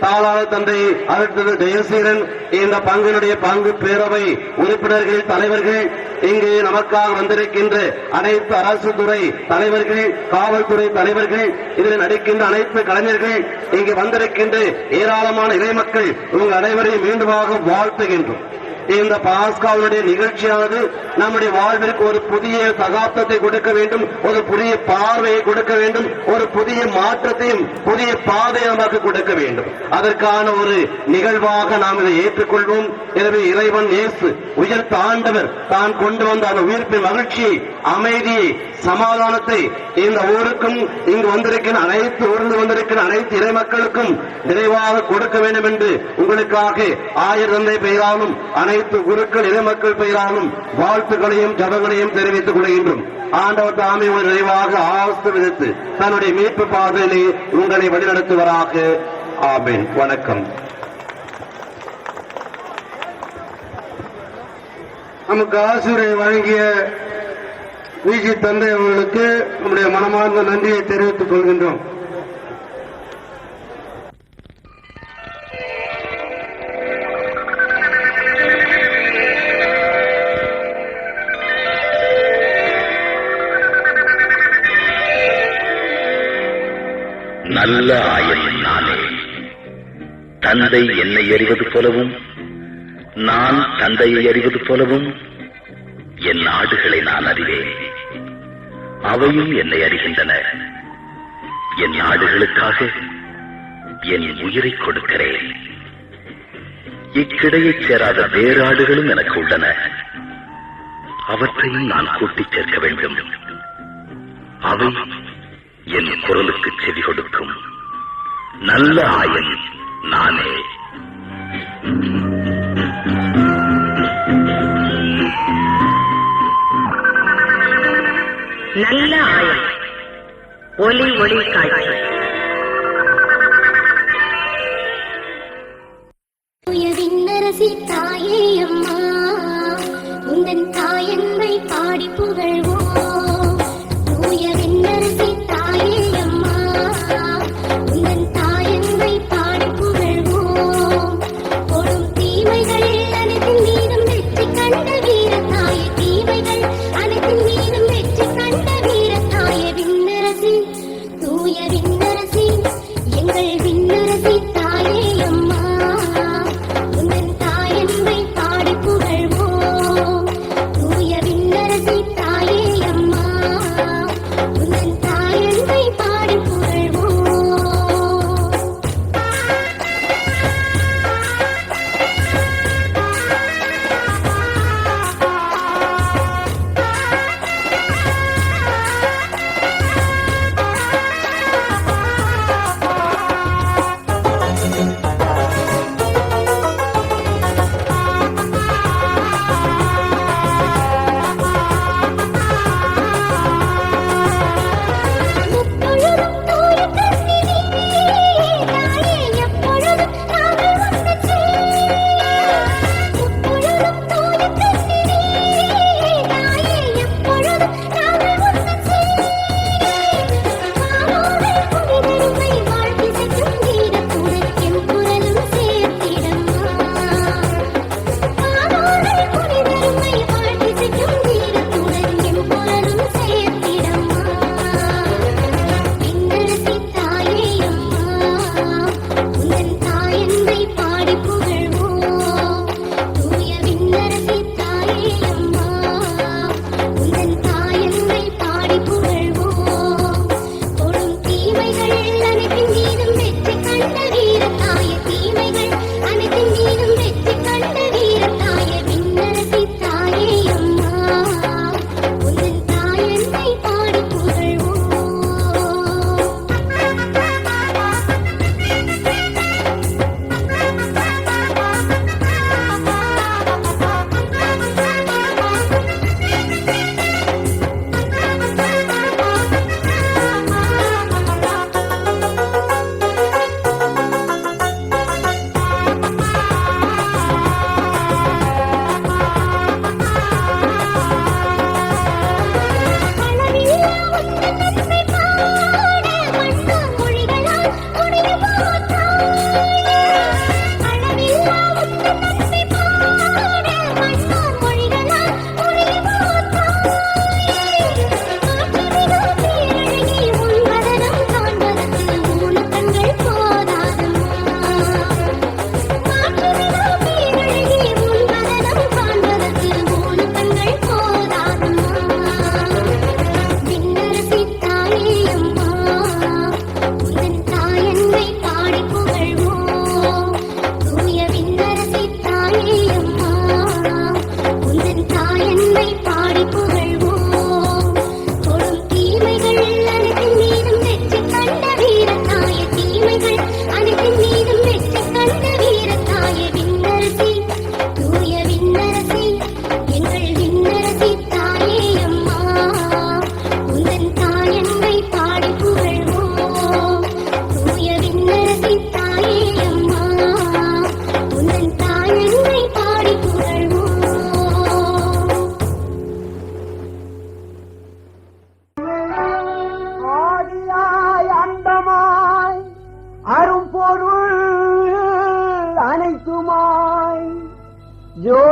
Speaker 6: தாளாளர் தந்தை அருட்தந்தை ஜெயசீலன், இந்த பங்கினுடைய பங்கு பேரவை உறுப்பினர்கள், தலைவர்கள், இங்கு நமக்காக வந்திருக்கின்ற அனைத்து அரசு துறை தலைவர்கள், காவல்துறை தலைவர்கள், இதில் நடிக்கின்ற அனைத்து கலைஞர்கள், இங்கு வந்திருக்கின்ற ஏராளமான இளைமக்கள், உங்கள் அனைவரையும் மீண்டுமாக வாழ்த்துகின்றோம். இந்த பாஸ்காவுடைய நிகழ்ச்சியானது நம்முடைய வாழ்விற்கு ஒரு புதிய சகாப்தத்தை கொடுக்க வேண்டும், ஒரு புதிய பார்வையை கொடுக்க வேண்டும், ஒரு புதிய மாற்றத்தையும் புதிய பாதையை நமக்கு கொடுக்க வேண்டும். அதற்கான ஒரு நிகழ்வாக நாம் இதை ஏற்றுக்கொள்வோம். எனவே இறைவன் இயேசு உயிர்த்த ஆண்டவர் தான் கொண்டு வந்த அந்த உயிர்ப்பின் மகிழ்ச்சியை, அமைதியை, சமாதானத்தை இந்த ஊருக்கும் இங்கு வந்திருக்கிற அனைத்து ஊர்ந்து வந்திருக்கிற அனைத்து இறைமக்களுக்கும் நிறைவாக கொடுக்க வேண்டும் என்று உங்களுக்காக ஆயர் தந்தை பெயராலும் அனைத்து குருக்கள் இறைமக்கள் பெயராலும் வாழ்த்துக்களையும் ஜபங்களையும் தெரிவித்துக் கொள்கின்றோம். ஆண்டவர் தாமே ஒரு நிறைவாக ஆசீர்வதித்து தன்னுடைய மீட்பு பாதையிலே உங்களை வழிநடத்துவராக. ஆமென். வணக்கம்.
Speaker 5: நமக்கு ஆசிரியை வழங்கிய விஜி தந்தை அவர்களுக்கு நம்முடைய மனமார்ந்த நன்றியை தெரிவித்துக் கொள்கின்றோம்.
Speaker 7: நல்ல ஆயன் நானே. தந்தை என்னை அறிவது போலவும் நான் தந்தையை அறிவது போலவும் என் ஆடுகளை நான் அறிவேன், அவையும் என்னை அறிகின்றன. என் ஆடுகளுக்காக என் உயிரை கொடுக்கிறேன். இக்கிடையைச் சேராத வேறு ஆடுகளும் எனக்கு உள்ளன, அவற்றையும் நான் கூட்டிச் சேர்க்க வேண்டும். அவை என் குரலுக்கு செவி கொடுக்கும். நல்ல ஆயன் நானே.
Speaker 8: நல்ல ஆயன் ஒலி ஒளி காட்சி.
Speaker 9: விண்ணரசி தாயே அம்மா, உந்தன் தாயன்பை பாடி புகழ்வோம். தூய விண்ணரசி தாயே அம்மா, உந்தன் தாயன்பை பாடி புகழ்வோம். கொடும் தீமைகள் அனைத்தின் மீதும் வெற்றி கண்ட வீர தாயே, தீமைகள் அனைத்தின் மீதும் வெற்றி கண்ட வீர தாயே, விண்ணரசி தூய விண்ணரசி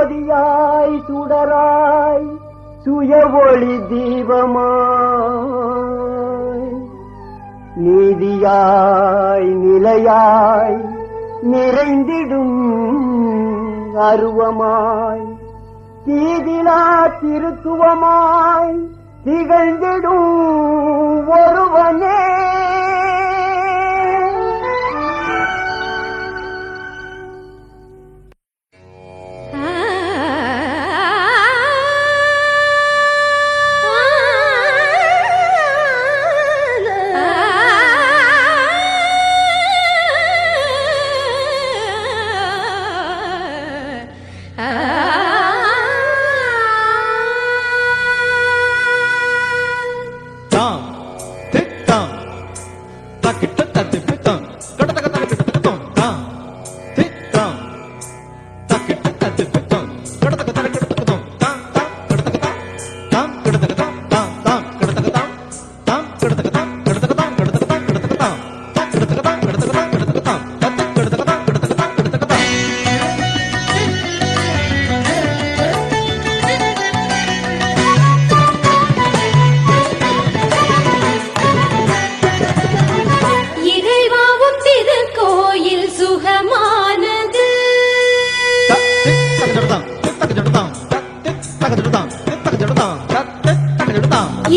Speaker 10: ஜோதியாய் சுடராய் சுய ஒளி தீபமாய் நீதியாய் நிலையாய் நிறைந்திடும் அருவமாய் தீதிலா திருத்துவமாய் திகழ்ந்திடும் ஒருவனே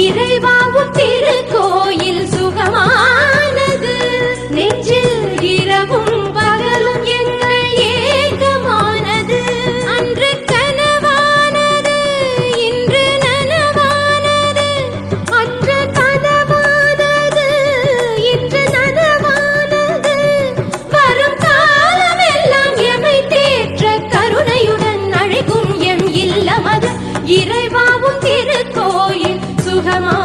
Speaker 9: இறைவாவும் திருக்கோயில் சுகமானது நெஞ்சில் இரவும் பகலும் எங்கள் ஏகமானது அன்று கனவானது இன்று நனவானது அன்று கனவானது இன்று நனவானது வரும் காலமெல்லாம் எமை தேற்ற கருணையுடன் அழைக்கும் எம் இல்லமது இறைவாவும் திருக்கோயில் சுகமானது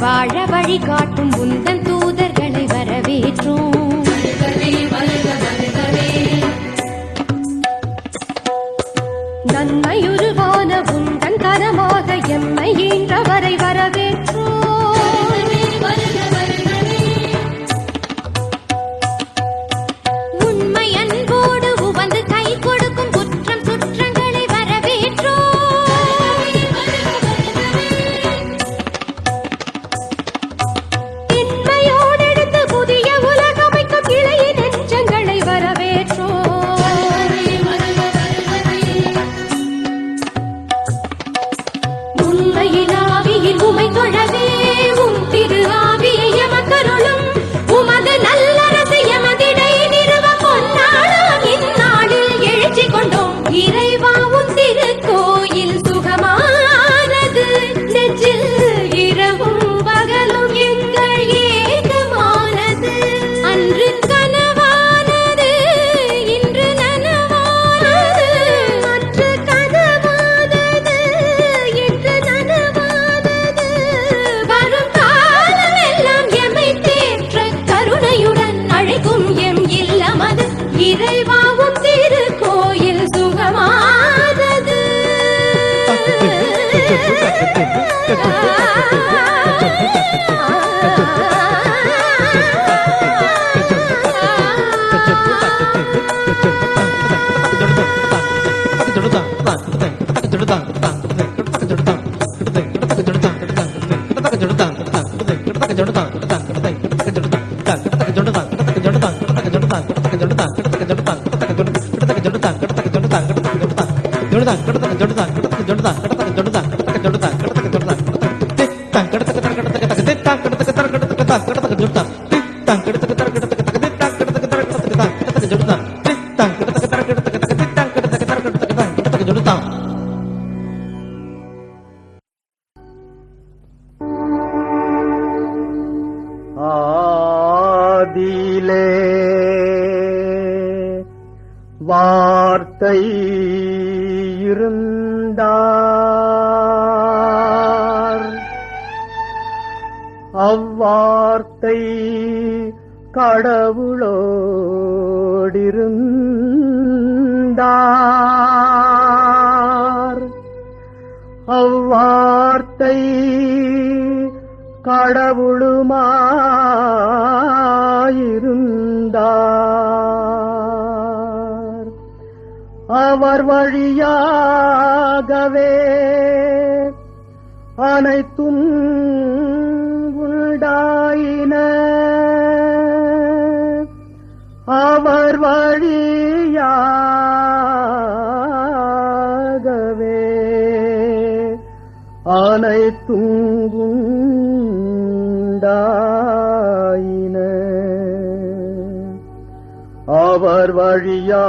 Speaker 9: வாழ வழி காட்டும் உந்தன் தூதர்களை வரவேற்றோம். நன்மையுருவான உந்தன் கரமாக எம்மை ஈன்றவரை வரவேற்றோம். உண்மை அன்போடு உவந்து கை கொடுக்கும் குற்றம் குற்றங்களை வரவேற்றோம். இறைவாவும் திருக்கோயில் சுகமானது.
Speaker 10: ஆதியிலே வார்த்தை இருந்தார், அவ்வார்த்தை கடவுளோடிருந்தார், அவ்வார்த்தை கடவுளுமாயிருந்தார். அவர் வழியாகவே அனைத்தும் உண்டாயின, அவர் வழியாகவே அனைத்தும் உண்டாயின, அவர் வழியாகவே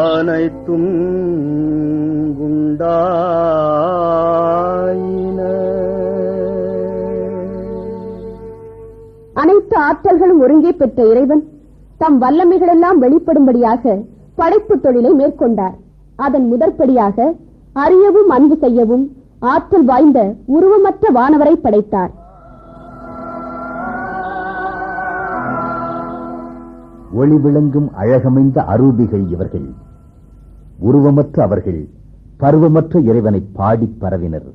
Speaker 10: அனைத்தும் உண்டாயின.
Speaker 11: அனைத்து ஆற்றல்களும் ஒருங்கே பெற்ற இறைவன் தம் வல்லமைகளெல்லாம் வெளிப்படும்படியாக படைப்பு தொழிலை மேற்கொண்டார். அதன் முதற்படியாக அறியவும் அன்பு செய்யவும் ஆற்றல் வாய்ந்த உருவமற்ற வானவரை படைத்தார்.
Speaker 12: ஒளி விளங்கும் அழகமைந்த அரூபிகள் இவர்கள். உருவமற்ற அவர்கள் பருவமற்ற இறைவனை பாடி பரவினர்.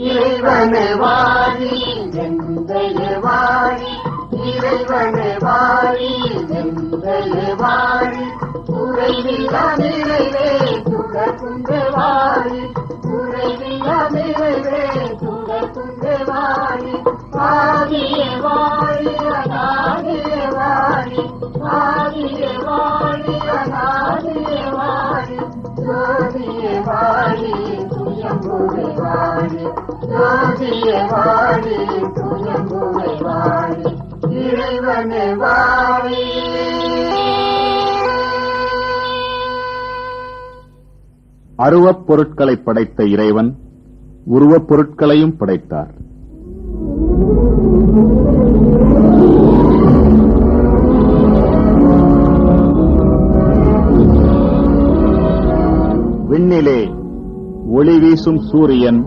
Speaker 10: இறைவனவாழி ஜெந்தயவாழி, இறைவனவாழி ஜெந்தயவாழி, குறைவில்லா நிறைவே துகக்குந்தவாழி, குறைவில்லா நிறைவே துகக்குந்தவாழி, ஆகியவாழி அநாதியவாழி, ஆகியவாழி அநாதியவாழி, ஜோதியவாழி துயம்புவாழி, ஜோதியவாழி துயம்புவாழி, இறைவனவாழி.
Speaker 12: அருவப் பொருட்களை படைத்த இறைவன் உருவப் பொருட்களையும் படைத்தார். விண்ணிலே ஒளி வீசும் சூரியன்,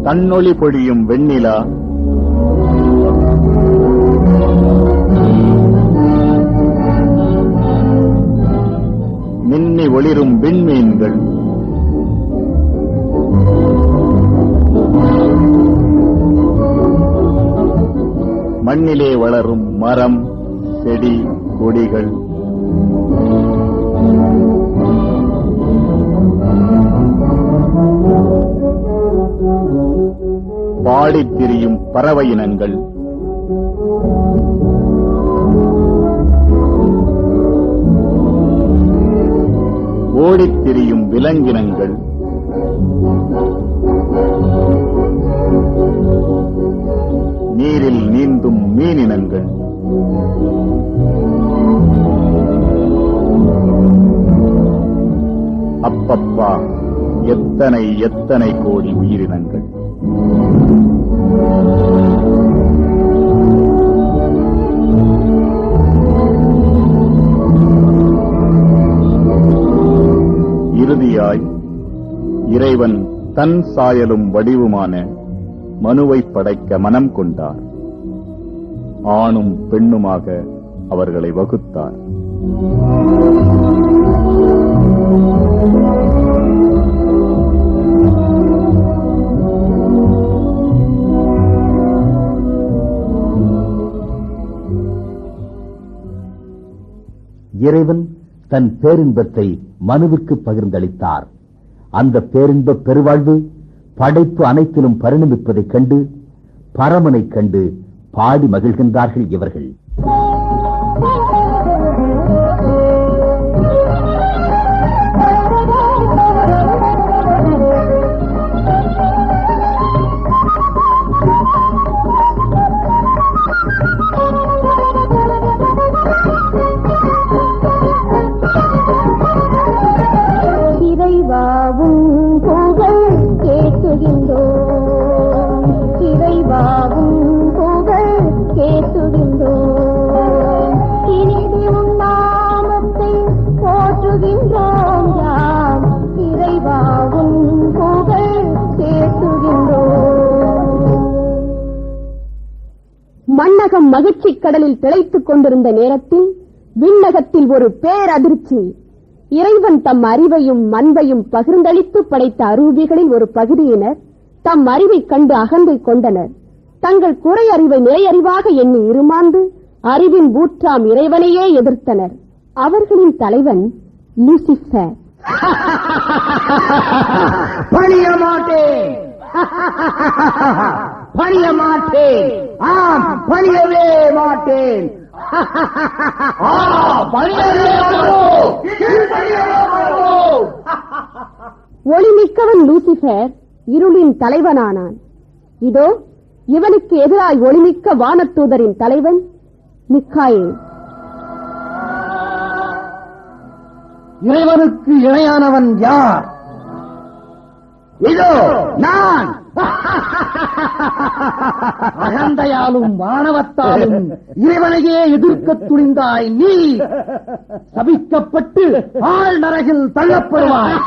Speaker 12: தன்னொளி பொழியும் வெண்ணிலா, மின்னி ஒளிரும் விண்மீன்கள், மண்ணிலே வளரும் மரம் செடி கொடிகள், பாடித் திரியும் பறவை இனங்கள், ஓடித் திரியும் விலங்கினங்கள், நீரில் நீந்தும் மீனினங்கள், அப்பப்பா, எத்தனை எத்தனை கோடி உயிரினங்கள்! இறுதியாய் இறைவன் தன் சாயலும் வடிவுமான மனுவை படைக்க மனம் கொண்டார். ஆணும் பெண்ணுமாக அவர்களை வகுத்தார்.
Speaker 13: இறைவன் தன் பேரின்பத்தை மனுவுக்கு பகிர்ந்தளித்தார். அந்த பேரின்ப பெருவாழ்வு படைப்பு அனைத்திலும் பரிணமிப்பதைக் கண்டு பரமனைக் கண்டு பாடி மகிழ்கின்றார்கள் இவர்கள்.
Speaker 11: இறைவாவும் புகழ் கேட்டுகின்றோம், இறைவாவும் புகழ் கேட்டுகின்றோம், இனிது உன் நாமத்தை போற்றுகின்றோம் யாம், இறைவாவும் புகழ் கேட்டுகின்றோம். மண்ணகம் மகிழ்ச்சி கடலில் திளைத்துக் கொண்டிருந்த நேரத்தில் விண்ணகத்தில் ஒரு பேரதிர்ச்சி. இறைவன் தம் அறிவையும் அன்பையும் பகிர்ந்தளித்து படைத்த அரூபிகளில் ஒரு பகுதியினர் தம் அறிவைக் கண்டு அகந்தை கொண்டனர். தங்கள் குறை அறிவை நிலையறிவாக எண்ணி இருமாந்து அறிவின் ஊற்றாம் இறைவனையே எதிர்த்தனர். அவர்களின் தலைவன் லூசிஃபர்.
Speaker 14: பணிய மாட்டேன், பணிய மாட்டேன், ஆம் பணியவே மாட்டேன்.
Speaker 11: ஒளிமிக்கவன் லூசிஃபர் இருளின் தலைவனானான். இதோ இவனுக்கு எதிராய் ஒளிமிக்க வானத்தூதரின் தலைவன் மிக்காயேல்.
Speaker 14: இறைவனுக்கு இணையானவன் யார்? இதோ நான். அகந்தையாலும் மானவத்தாலும் இறைவனையே எதிர்க்க துணிந்தாய் நீ. சபிக்கப்பட்டு ஆள் நரகில் தள்ளப்படுவாய்.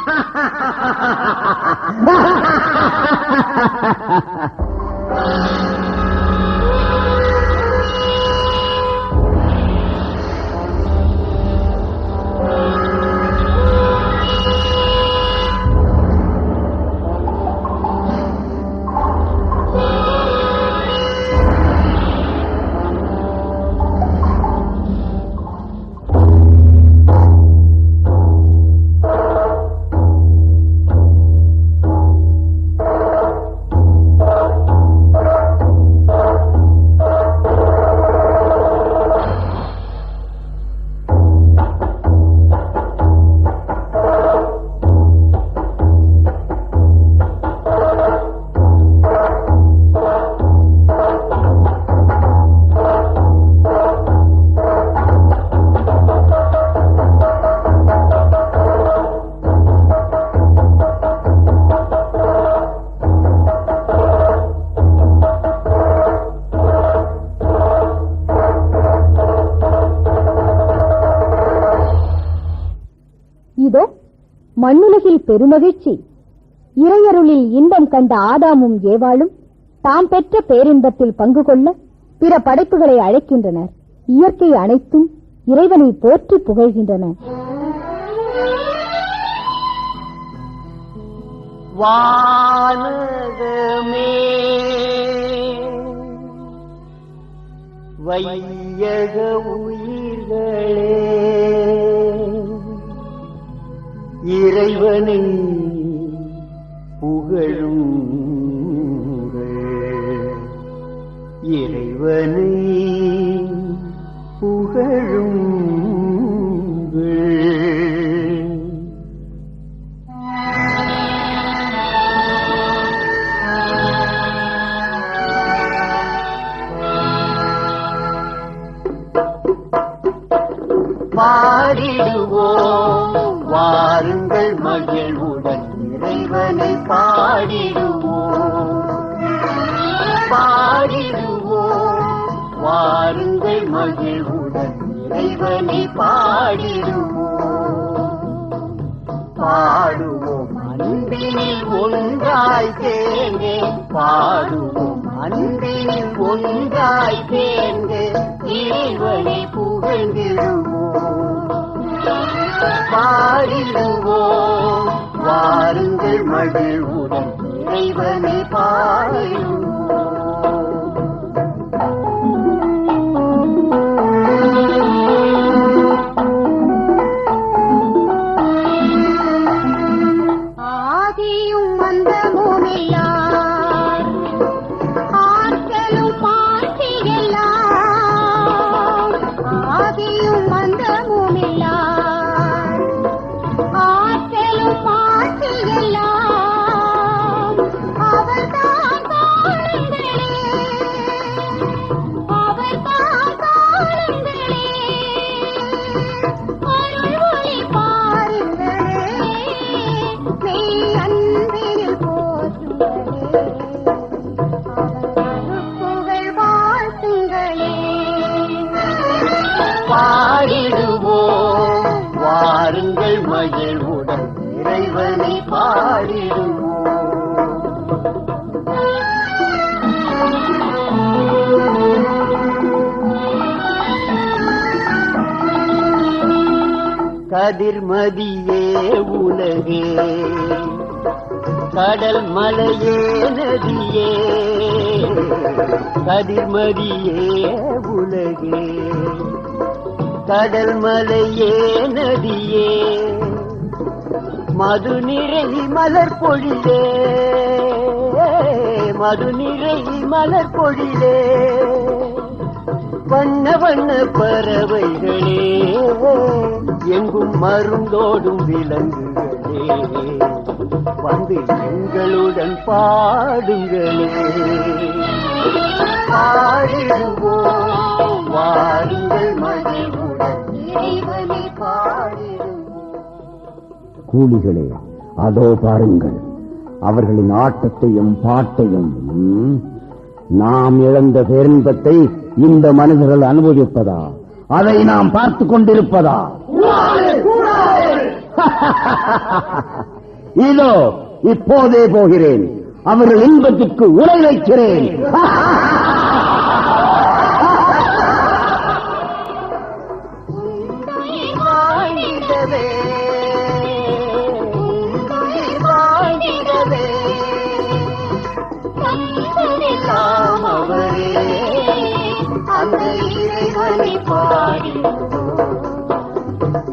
Speaker 11: இதோ மண்ணுலகில் பெருமகிழ்ச்சி. இறையருளில் இன்பம் கண்ட ஆதாமும் ஏவாளும் தாம் பெற்ற பேரின்பத்தில் பங்கு கொள்ள பிற படைப்புகளை அழைக்கின்றனர். இயற்கை அனைத்தும் இறைவனை போற்றி புகழ்கின்றன.
Speaker 14: வானகமே வையக உயிர்களே இறைவனை புகழுங்கள், இறைவனை புகழுங்கள். பாடிடுவோம் வாருங்கள் மகிழ்வுடன் இறைவனை பாடிடுவோம் பாடிடுவோம். வாருங்கள் மகிழ்வுடன் இறைவனை பாடிடுவோம் பாடுவோம் அன்பினில் ஒன்றாய் சேர்ந்தே பாடுவோம் அன்பினில் ஒன்றாய் சேர்ந்தே இறைவனை புகழ்ந்திடுவோம் பாடிடுவோம். வாருங்கள் மகிழ்வுடன் இறைவனை பாடிடுவோம்.
Speaker 9: ஆதியும் அந்தமுமில்லார் ஆற்றலும் பாட்டியெல்லாம் ஆதியும் அந்தமுமில்லார் ஆற்றலும் பாட்டியெல்லாம் அவர்தான் காணுங்களே அவர்தான் காணுங்களே அருள் ஒளி பாருங்களே மெய் அன்பினில் போற்றுங்களே அவன் புகழ் வாழ்த்துங்களே
Speaker 14: பாடிடுவோம். வாருங்கள் மகிழ்வுடன் இறைவனை பாடிடுவோம் கதிர்மதியே உலகே கடல் மலையே நதியே கதிர்மதியே உலகே கடல் மலையே நதியே மது நிறை மலர் பொழிலே மது நிறை மலர் பொழிலே வண்ண வண்ண பறவைகளே எங்கும் மருந்தோடும் விலங்குகளே வந்து எங்களுடன் பாடுங்களே பாடிடுவோம். வாருங்கள் மகிழ்வுடன் இறைவனை பாடிடுவோம்.
Speaker 13: கூலிகளே, அதோ பாருங்கள் அவர்களின் ஆட்டத்தையும் பாட்டையும். நாம் இழந்த பேரின்பத்தை இந்த மனிதர்கள் அனுபவிப்பதா? அதை நாம் பார்த்து கொண்டிருப்பதா? இதோ இப்போதே போகிறேன், அவர்கள் இன்பத்துக்கு உரை வைக்கிறேன்.
Speaker 14: அந்த இறைவனை பாடிடுவோம்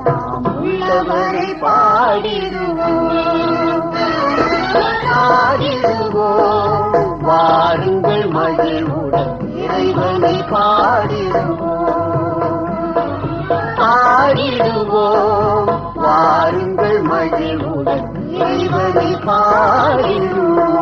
Speaker 14: நாம் உள்ளவரை பாடிடுவோம் பாடிடுவோம். வாருங்கள் மகிழ்வுடன் இறைவனை பாடிடுவோம் பாடிடுவோம். வாருங்கள் மகிழ்வுடன் இறைவனை பாடிடுவோம்.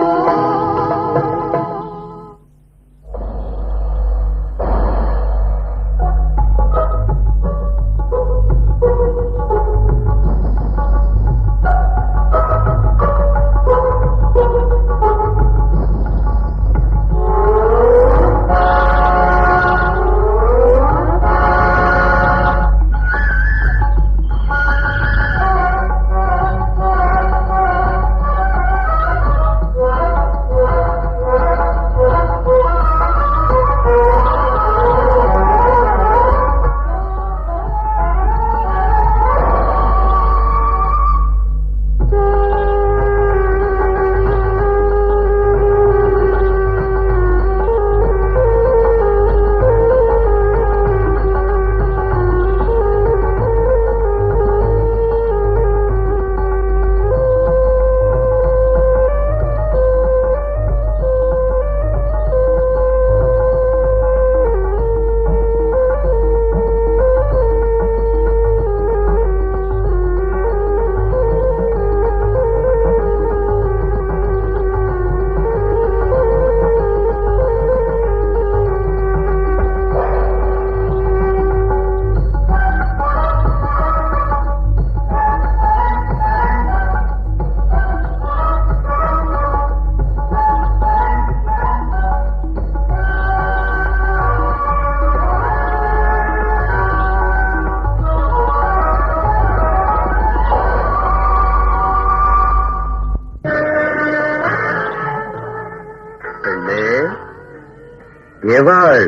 Speaker 13: ஏவாள்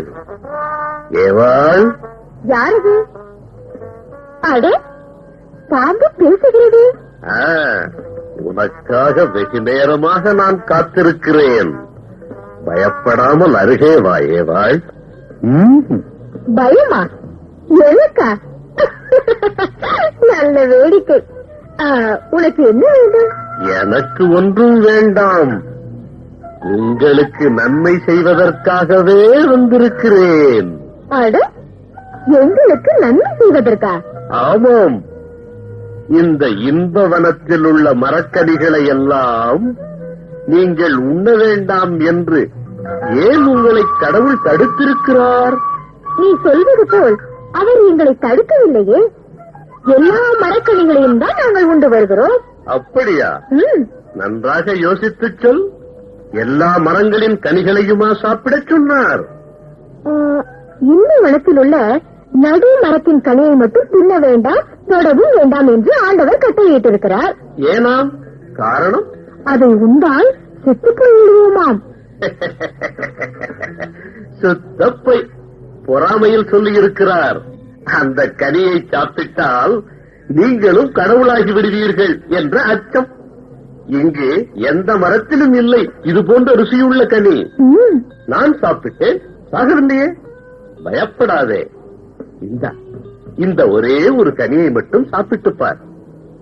Speaker 13: ஏவாள்,
Speaker 11: யாரது? அடே, பாம்பு பேசுகிறது.
Speaker 13: உனக்காக வெகு நேரமாக நான் காத்திருக்கிறேன். பயப்படாமல் அருகே வா ஏவாள்.
Speaker 11: பயமா? எனக்கா? நல்ல வேடிக்கை. உனக்கு என்ன வேண்டும்?
Speaker 13: எனக்கு ஒன்றும் வேண்டாம். உங்களுக்கு நன்மை செய்வதற்காகவே வந்திருக்கிறேன்.
Speaker 11: அட, எங்களுக்கு நன்மை செய்வதற்கா?
Speaker 13: ஆமாம். இந்த இன்ப வனத்தில் உள்ள மரக்கடிகளை எல்லாம் நீங்கள் உண்ண வேண்டாம் என்று ஏன் உங்களை கடவுள் தடுத்திருக்கிறார்?
Speaker 11: நீ சொல்வது போல் அவர் எங்களை தடுக்கவில்லையே. எல்லா மரக்கனிகளையும் தான் நாங்கள் உண்டு வருகிறோம்.
Speaker 13: அப்படியா? நன்றாக யோசித்துச் சொல். எல்லா மரங்களின் கனிகளையுமா சாப்பிடச் சொன்னார்?
Speaker 11: இந்த வனத்தில் உள்ள நடு மரத்தின் கனியை மட்டும் தின்ன வேண்டாம், தொடவும் வேண்டாம் என்று ஆண்டவர் கட்டளையிட்டிருக்கிறார்.
Speaker 13: ஏனாம்? காரணம்?
Speaker 11: அதை உண்டால் செத்து போய்விடுவோமாம்.
Speaker 13: சுத்தப்பை பொறாமையில் சொல்லியிருக்கிறார். அந்த கனியை சாப்பிட்டால் நீங்களும் கடவுளாகி விடுவீர்கள் என்ற அச்சம். இங்கு எந்த மரத்திலும் இல்லை இது போன்ற ருசியுள்ள கனி. நான் சாப்பிட்டேன், சாகவில்லையே. பயப்படாதே. இந்த ஒரே ஒரு கனியை மட்டும் சாப்பிட்டுப்பார்.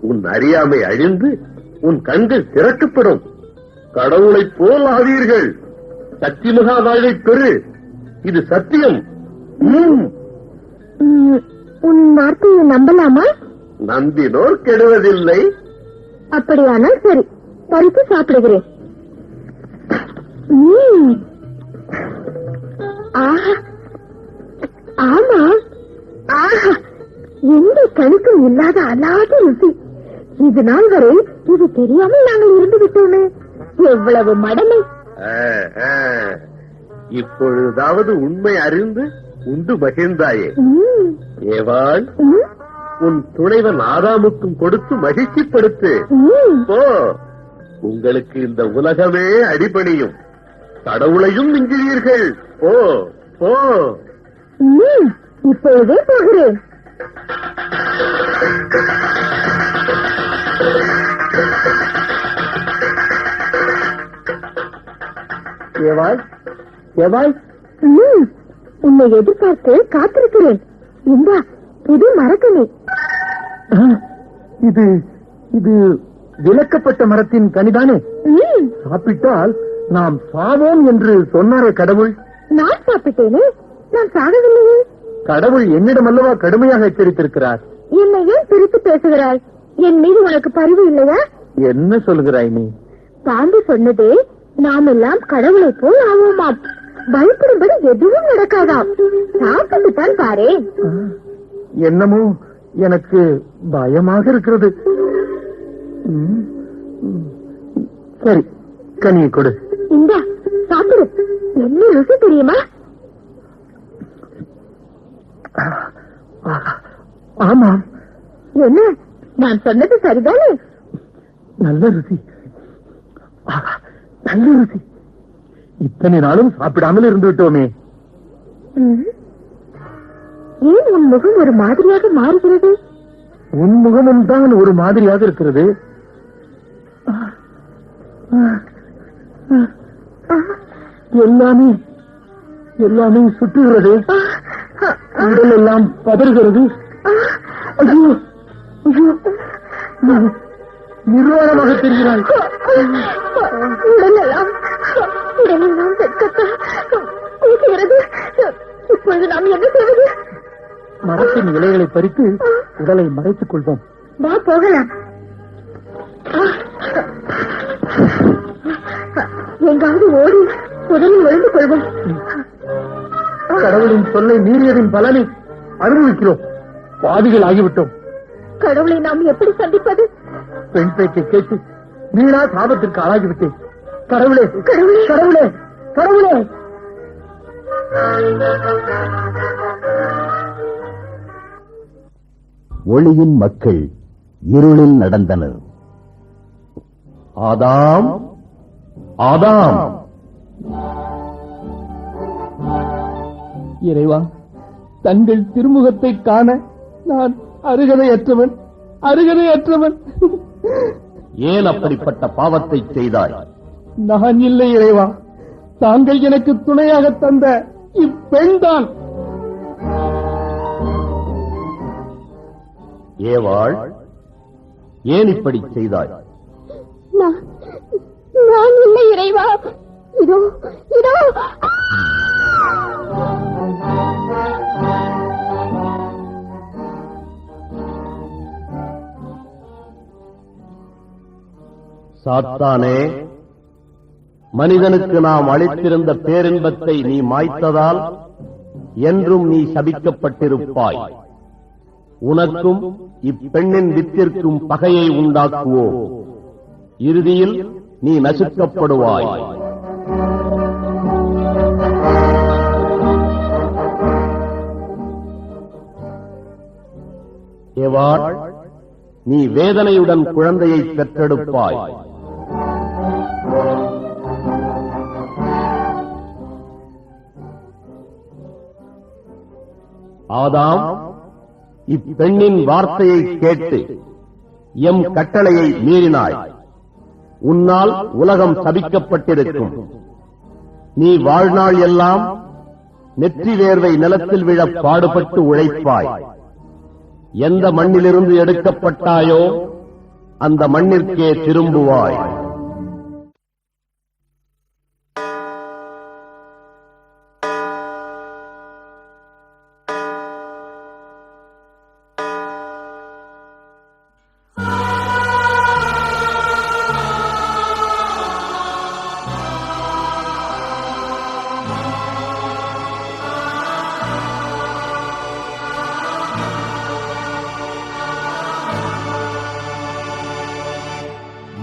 Speaker 13: உன் அறியாமை அழிந்து உன் கண்கள் திறக்கப்படும். கடவுளைப் போல் ஆவீர்கள். சத்தியமகா வாழ்வை பெறு. இது சத்தியம்.
Speaker 11: உன் வார்த்தையை நம்பலாமா?
Speaker 13: நம்பினோர் கெடுவதில்லை.
Speaker 11: அப்படியானால் சரி, பறித்து சாப்பிடுகிறேன். ஆமா, எந்த கணிக்கும் இல்லாத அல்லாத ருசி. இது நாள் வரை இது தெரியாமல் நாங்கள் இருந்து விட்டோமே. எவ்வளவு மடமை.
Speaker 13: இப்பொழுதாவது உண்மை அறிந்து உண்டு மகிழ்ந்தாயே. ஏவாள், உன் துணைவன் ஆதாமுக்கும் கொடுத்து மகிழ்ச்சிப்படுத்து. போ, உங்களுக்கு இந்த உலகமே அடிபணியும். கடவுளையும் மிஞ்சுவீர்கள். போ போ.
Speaker 11: இப்பொழுதே போகிறேன்.
Speaker 13: ஏவாள், ஏவாள்,
Speaker 11: உன்னை எதிர்பார்த்து காத்திருக்கிறேன். இந்தா புது மரக்கனி.
Speaker 13: இது இது விலக்கப்பட்ட மரத்தின் கனிதானே? சாப்பிட்டால் நாம் சாவோம் என்று சொன்னாரே கடவுள்.
Speaker 11: நான் சாப்பிட்டேனே, நான் சாகவில்லையே.
Speaker 13: கடவுள் என்னிடம் அல்லவா கடுமையாக எச்சரித்திருக்கிறார்.
Speaker 11: என்னை ஏன் பிரித்து பேசுகிறாய்? என் மீது உனக்கு பரிவு இல்லையா?
Speaker 13: என்ன சொல்கிறாய் நீ?
Speaker 11: பாம்பு சொன்னதே நாம் எல்லாம் கடவுளை போல் ஆவோமாம். பயப்படும்படி எதுவும் நடக்காதாம். சாப்பிட்டுத்தான் பாரு.
Speaker 13: என்னமோ எனக்கு பயமாக இருக்கிறது. சரி, கனியை கொடு.
Speaker 11: இந்த சாப்பிடு. என்ன ருசி தெரியுமா?
Speaker 13: ஆமாம்.
Speaker 11: என்ன, நான் சொன்னது சரிதானே?
Speaker 13: நல்ல ருசி, நல்ல ருசி. இத்தனை நாளும் சாப்பிடாமல் இருந்து விட்டோமே.
Speaker 11: ஏன் உன் முகம் ஒரு மாதிரியாக மாறுகிறது?
Speaker 13: உன் முகமும் தான் ஒரு மாதிரியாக இருக்கிறது. எல்லாமே எல்லாமே சுற்றுகிறது. உடல் எல்லாம் பதறுகிறது. ஐயோ, நிர்வாணமாக தெரிகிறாய்.
Speaker 11: உடலெல்லாம் பேசுகிறது. இப்பொழுது நாம் என்ன செய்வது?
Speaker 13: மரத்தின் இலைகளை பறித்து உடலை மறைத்துக் கொள்வோம்.
Speaker 11: வா, போகலாம். எங்காவது ஓடி புதலில் ஒழிந்து கொள்வோம்.
Speaker 13: கடவுளின் சொல்லை மீறியதின் பலனை அனுபவிக்கிறோம். பாவிகள் ஆகிவிட்டோம்.
Speaker 11: கடவுளை நாம் எப்படி சந்திப்பது?
Speaker 13: பெண் பேச்சை கேட்டு வீணா சாபத்திற்கு ஆளாகிவிட்டேன். கடவுளே,
Speaker 11: கடவுளே,
Speaker 13: கடவுளே, கடவுளே.
Speaker 12: ஒளியின் மக்கள் இருளில் நடந்தனர். ஆதாம், ஆதாம்.
Speaker 15: இறைவா, தங்கள் திருமுகத்தை காண நான் அருகதையற்றவன்.
Speaker 13: ஏன் அப்படிப்பட்ட பாவத்தை செய்தாய்?
Speaker 15: நான் இல்லை இறைவா, தாங்கள் எனக்கு துணையாக தந்த இப்பெண்தான்.
Speaker 13: ஏவாள், ஏன் இப்படி செய்தாய்?
Speaker 11: நான் இல்லை இறைவா. இதோ
Speaker 13: சாத்தானே, மனிதனுக்கு நாம் அளித்திருந்த பேரின்பத்தை நீ மாய்த்ததால் என்றும் நீ சபிக்கப்பட்டிருப்பாய். உனக்கும் இப்பெண்ணின் வித்திற்கும் பகையை உண்டாக்குவோம். இறுதியில் நீ நசுக்கப்படுவாய். ஏவாள், நீ வேதனையுடன் குழந்தையை பெற்றெடுப்பாய். ஆதாம், இப்பெண்ணின் வார்த்தையை கேட்டு எம் கட்டளையை மீறினாய். உன்னால் உலகம் சபிக்கப்பட்டிருக்கும். நீ வாழ்நாள் எல்லாம் நெற்றி வேர்வை நிலத்தில் விழ பாடுபட்டு உழைப்பாய். எந்த மண்ணிலிருந்து எடுக்கப்பட்டாயோ அந்த மண்ணிற்கே திரும்புவாய்.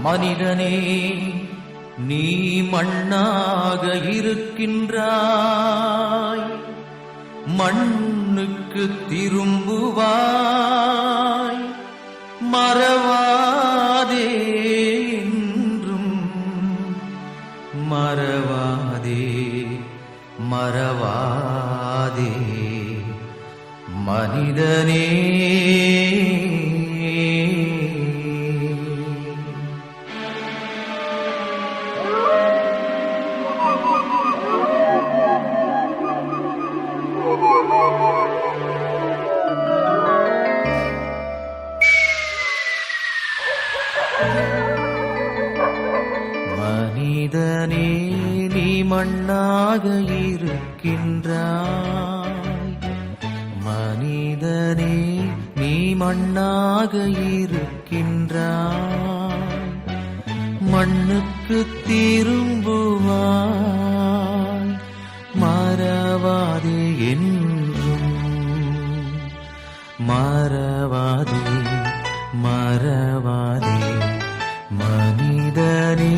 Speaker 14: மனிதனே, நீ மண்ணாக இருக்கின்றாய், மண்ணுக்கு திரும்புவாய். மறவாதே என்றும், மறவாதே மனிதனே. மனிதனே, நீ மண்ணாக இருக்கின்றாய். மனிதனே, நீ மண்ணாக இருக்கின்றாய். மண்ணுக்கு திரும்புவாய். மறவாதே என்றும், மறவாதே மனிதனே.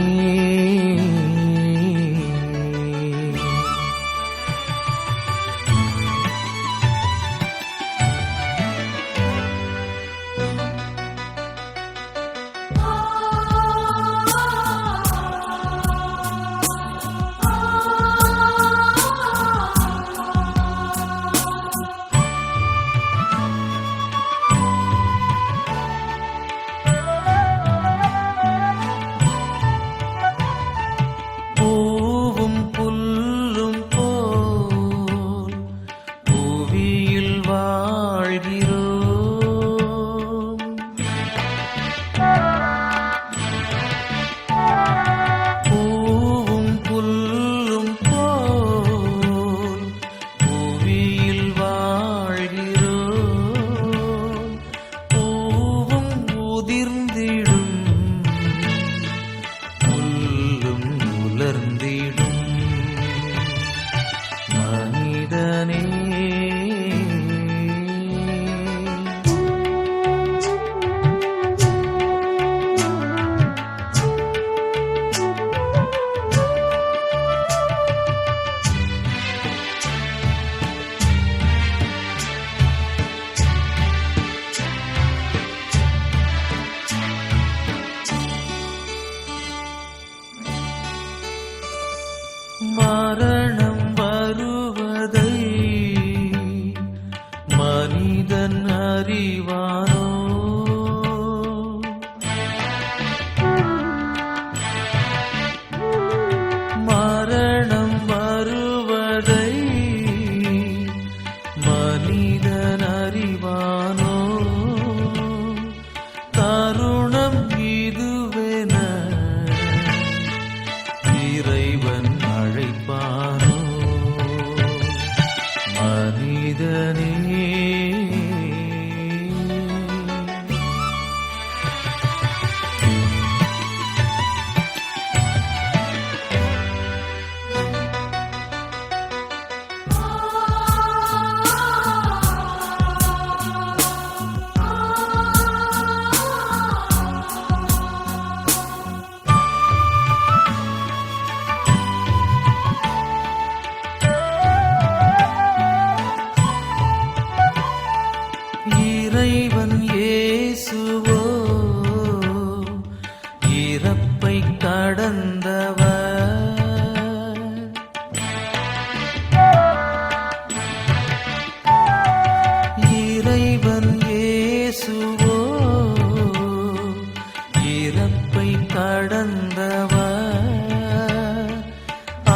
Speaker 14: கடந்தவர்,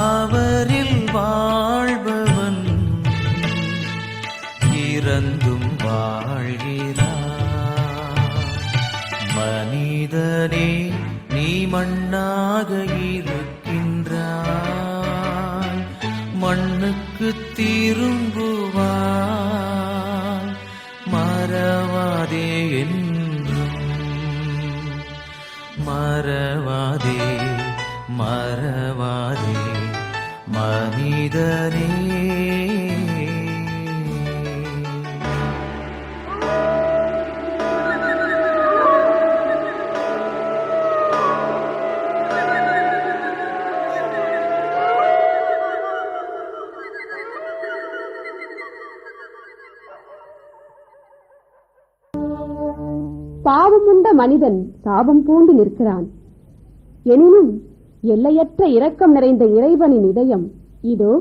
Speaker 14: அவரில் வாழ்பவன் இறந்தும் வாழ்கிறார். மனிதனே நீ மண்ணாக இருக்கின்றாய், மண்ணுக்கு திரும்புவாய். மறவாதே என்றும், மறவாதே மறவாதே மனிதனே.
Speaker 11: பாவமுண்ட மனிதன் சாபம் பூண்டு நிற்கிறான். எனினும் எல்லையற்ற இரக்கம் நிறைந்த இறைவனின் இதயம் இதோ.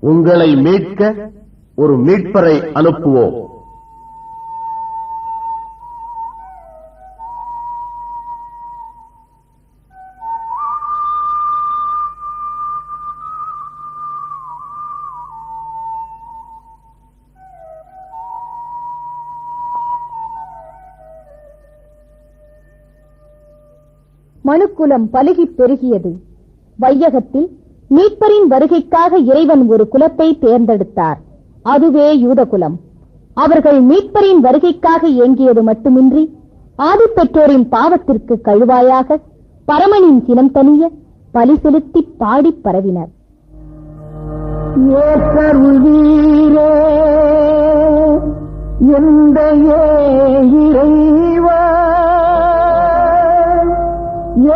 Speaker 12: உங்களை மீட்க ஒரு மீட்பரை அனுப்புவோம்.
Speaker 11: மனுக்குலம் பலுகிப் பெருகியது. வையகத்தில் மீட்பரின் வருகைக்காக இறைவன் ஒரு குலத்தை தேர்ந்தெடுத்தார். அதுவே யூத குலம். அவர்கள் மீட்பரின் வருகைக்காக ஏங்கியது மட்டுமின்றி ஆதிப்பெற்றோரின் பாவத்திற்கு கழுவாயாக பரமனின் சினம் தனிய பலி செலுத்தி பாடிப் பரவினர்.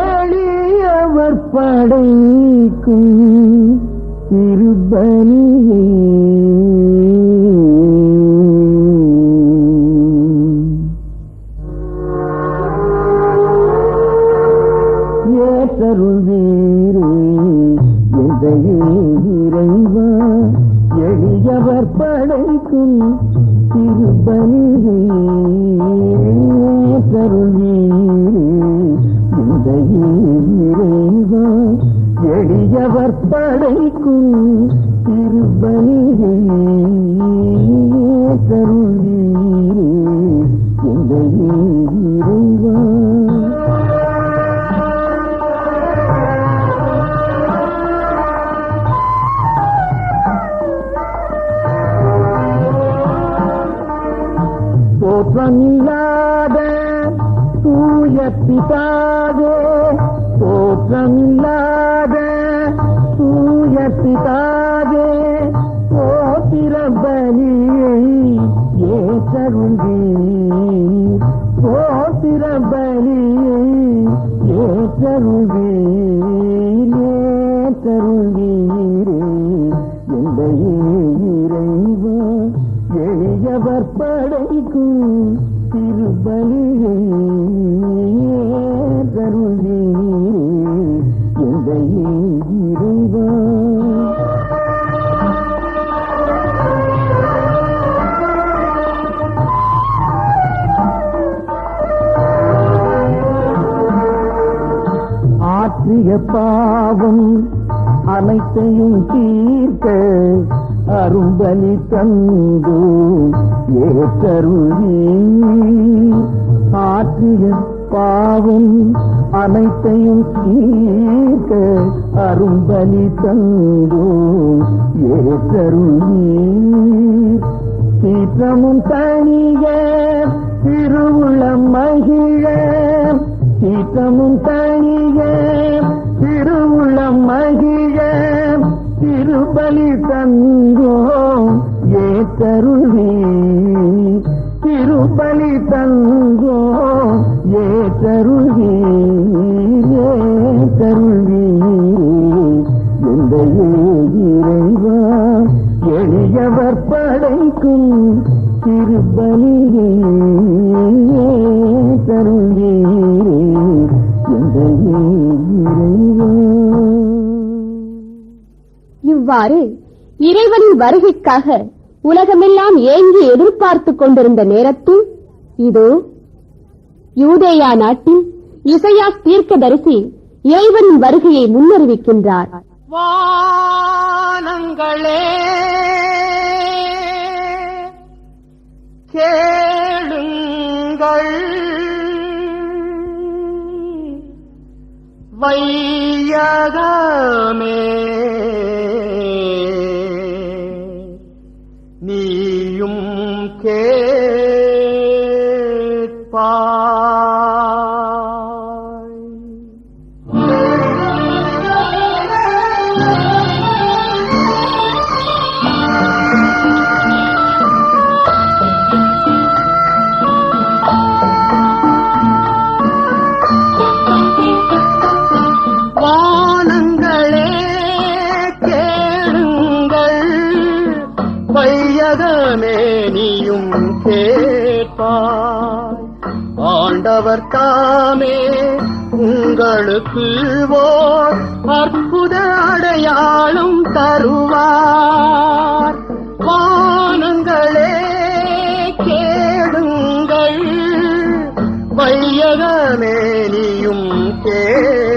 Speaker 15: எளியவர் படைக்கும் திருப்பலி ஏற்றருள்வீரே இறைவா, எளியவர் படைக்கும் திருப்பலி ஏற்றருள்வீரே எளியவர் படைக்கும் திருப்பலியை தருளீரே இந்த இறைவா. தோற்றமில்லாத தூய பிதாவே, தோற்றமில்லாத தூய பிதாவே, போத்திர பலியை ஏற்றருள்வீர், போத்திர பலியை ஏற்றருள்வீர், ஏற்றருள்வீரே இந்த இறைவா, எளியவர் படைக்கும் திருப்பலியை ஏற்றருள்வீரே இந்த இறைவா. ஆற்றிய பாவம் அனைத்தையும் தீர்க்க அரும்பலி தந்து ஏற்றருள்வீர், ஆற்றிய பாவம் அனைத்தையும் தீர்க்க அரும்பலி தந்து ஏற்றருள்வீர். சீற்றமும் தனிய திருவுளம் மகிழ, சீற்றமும் தனிய திருவுளம் மகிழ திருப்பலி தந்தோ ஏற்றருள்வீர், திருப்பலி தந்தோ ஏற்றருள்வீர், ஏற்றருள்வீர் இந்த இறைவா, எளியவர் படைக்கும் திருப்பலியை ஏற்றருள்வீர் இந்த இறைவா.
Speaker 11: இவ்வாறு இறைவனின் வருகைக்காக உலகமெல்லாம் ஏங்கி எதிர்பார்த்துக் கொண்டிருந்த நேரத்தில் இதோ யூதேயா நாட்டில் இசையாஸ் தீர்க்கதரிசி இறைவனின் வருகையை முன்னறிவிக்கின்றார்.
Speaker 15: வானங்களே கேளுங்கள், வையகமே நீயும் கேட்பாய். வானங்களே கேளுங்கள், வையகமே நீயும் கேட்பாய். ஆண்டவர் தாமே உங்களுக்கு ஓர் அற்புத அடையாளம் தருவார். வானங்களே கேளுங்கள், வையகமே நீயும் கேட்பார்.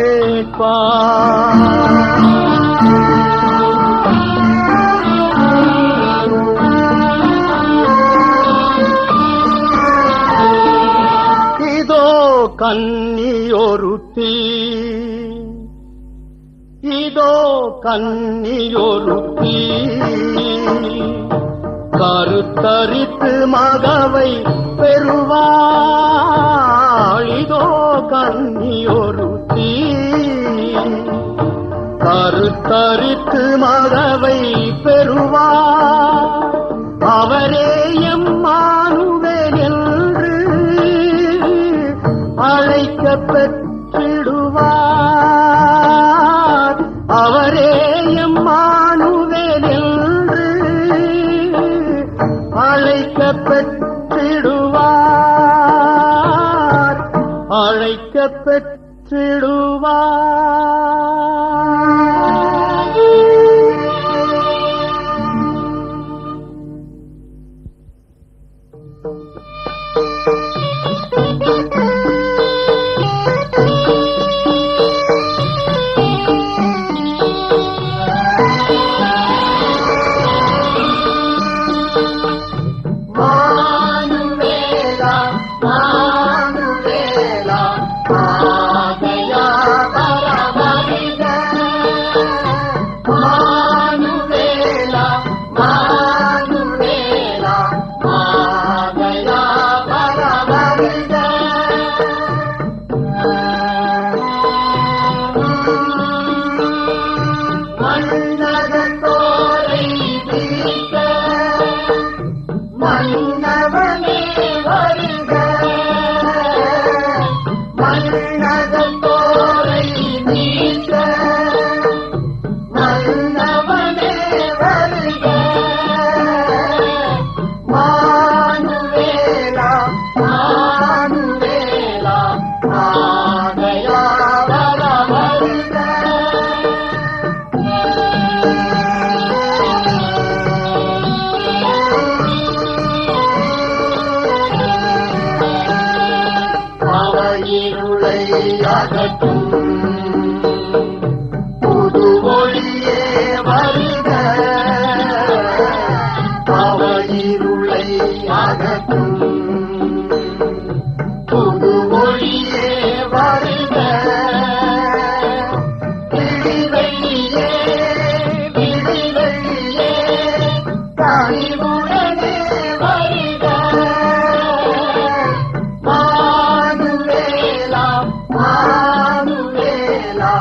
Speaker 15: இதோ கன்னியொருத்தி, இதோ கன்னியொருத்தி, கருத்தரித்து மகவை பெறுவாள். இதோ கன்னியொருத்தி, கருத்தரித்து மகவை பெறுவார். அவரே எம்மானுவேல் என்று அழைக்கப் பெற்றிடுவார். அவரே எம்மானுவேல் என்று அழைக்கப் பெற்றிடுவார். அழைக்கப் பெற்றிடுவார். மானுவேலா மானுவேலா மாதயா பரமரிக. மானுவேலா மானுவேலா மாதயா பரமரிக. மன்னகத்தோரை வீழ்த்த மன்னவனே வருக. மன்னகத்தோரை நீக்க மன்னவனே வருக. மானுவேலா மானுவேலா மாதயா வரவருக. இருளை அகற்றும் புது ஒளியே வருக. இருளை அகற்றும் புது ஒளியே வருக. விடிவெள்ளியே விடிவெள்ளியே கனிவுடனே வருக. மானுவேலா மானுவேலா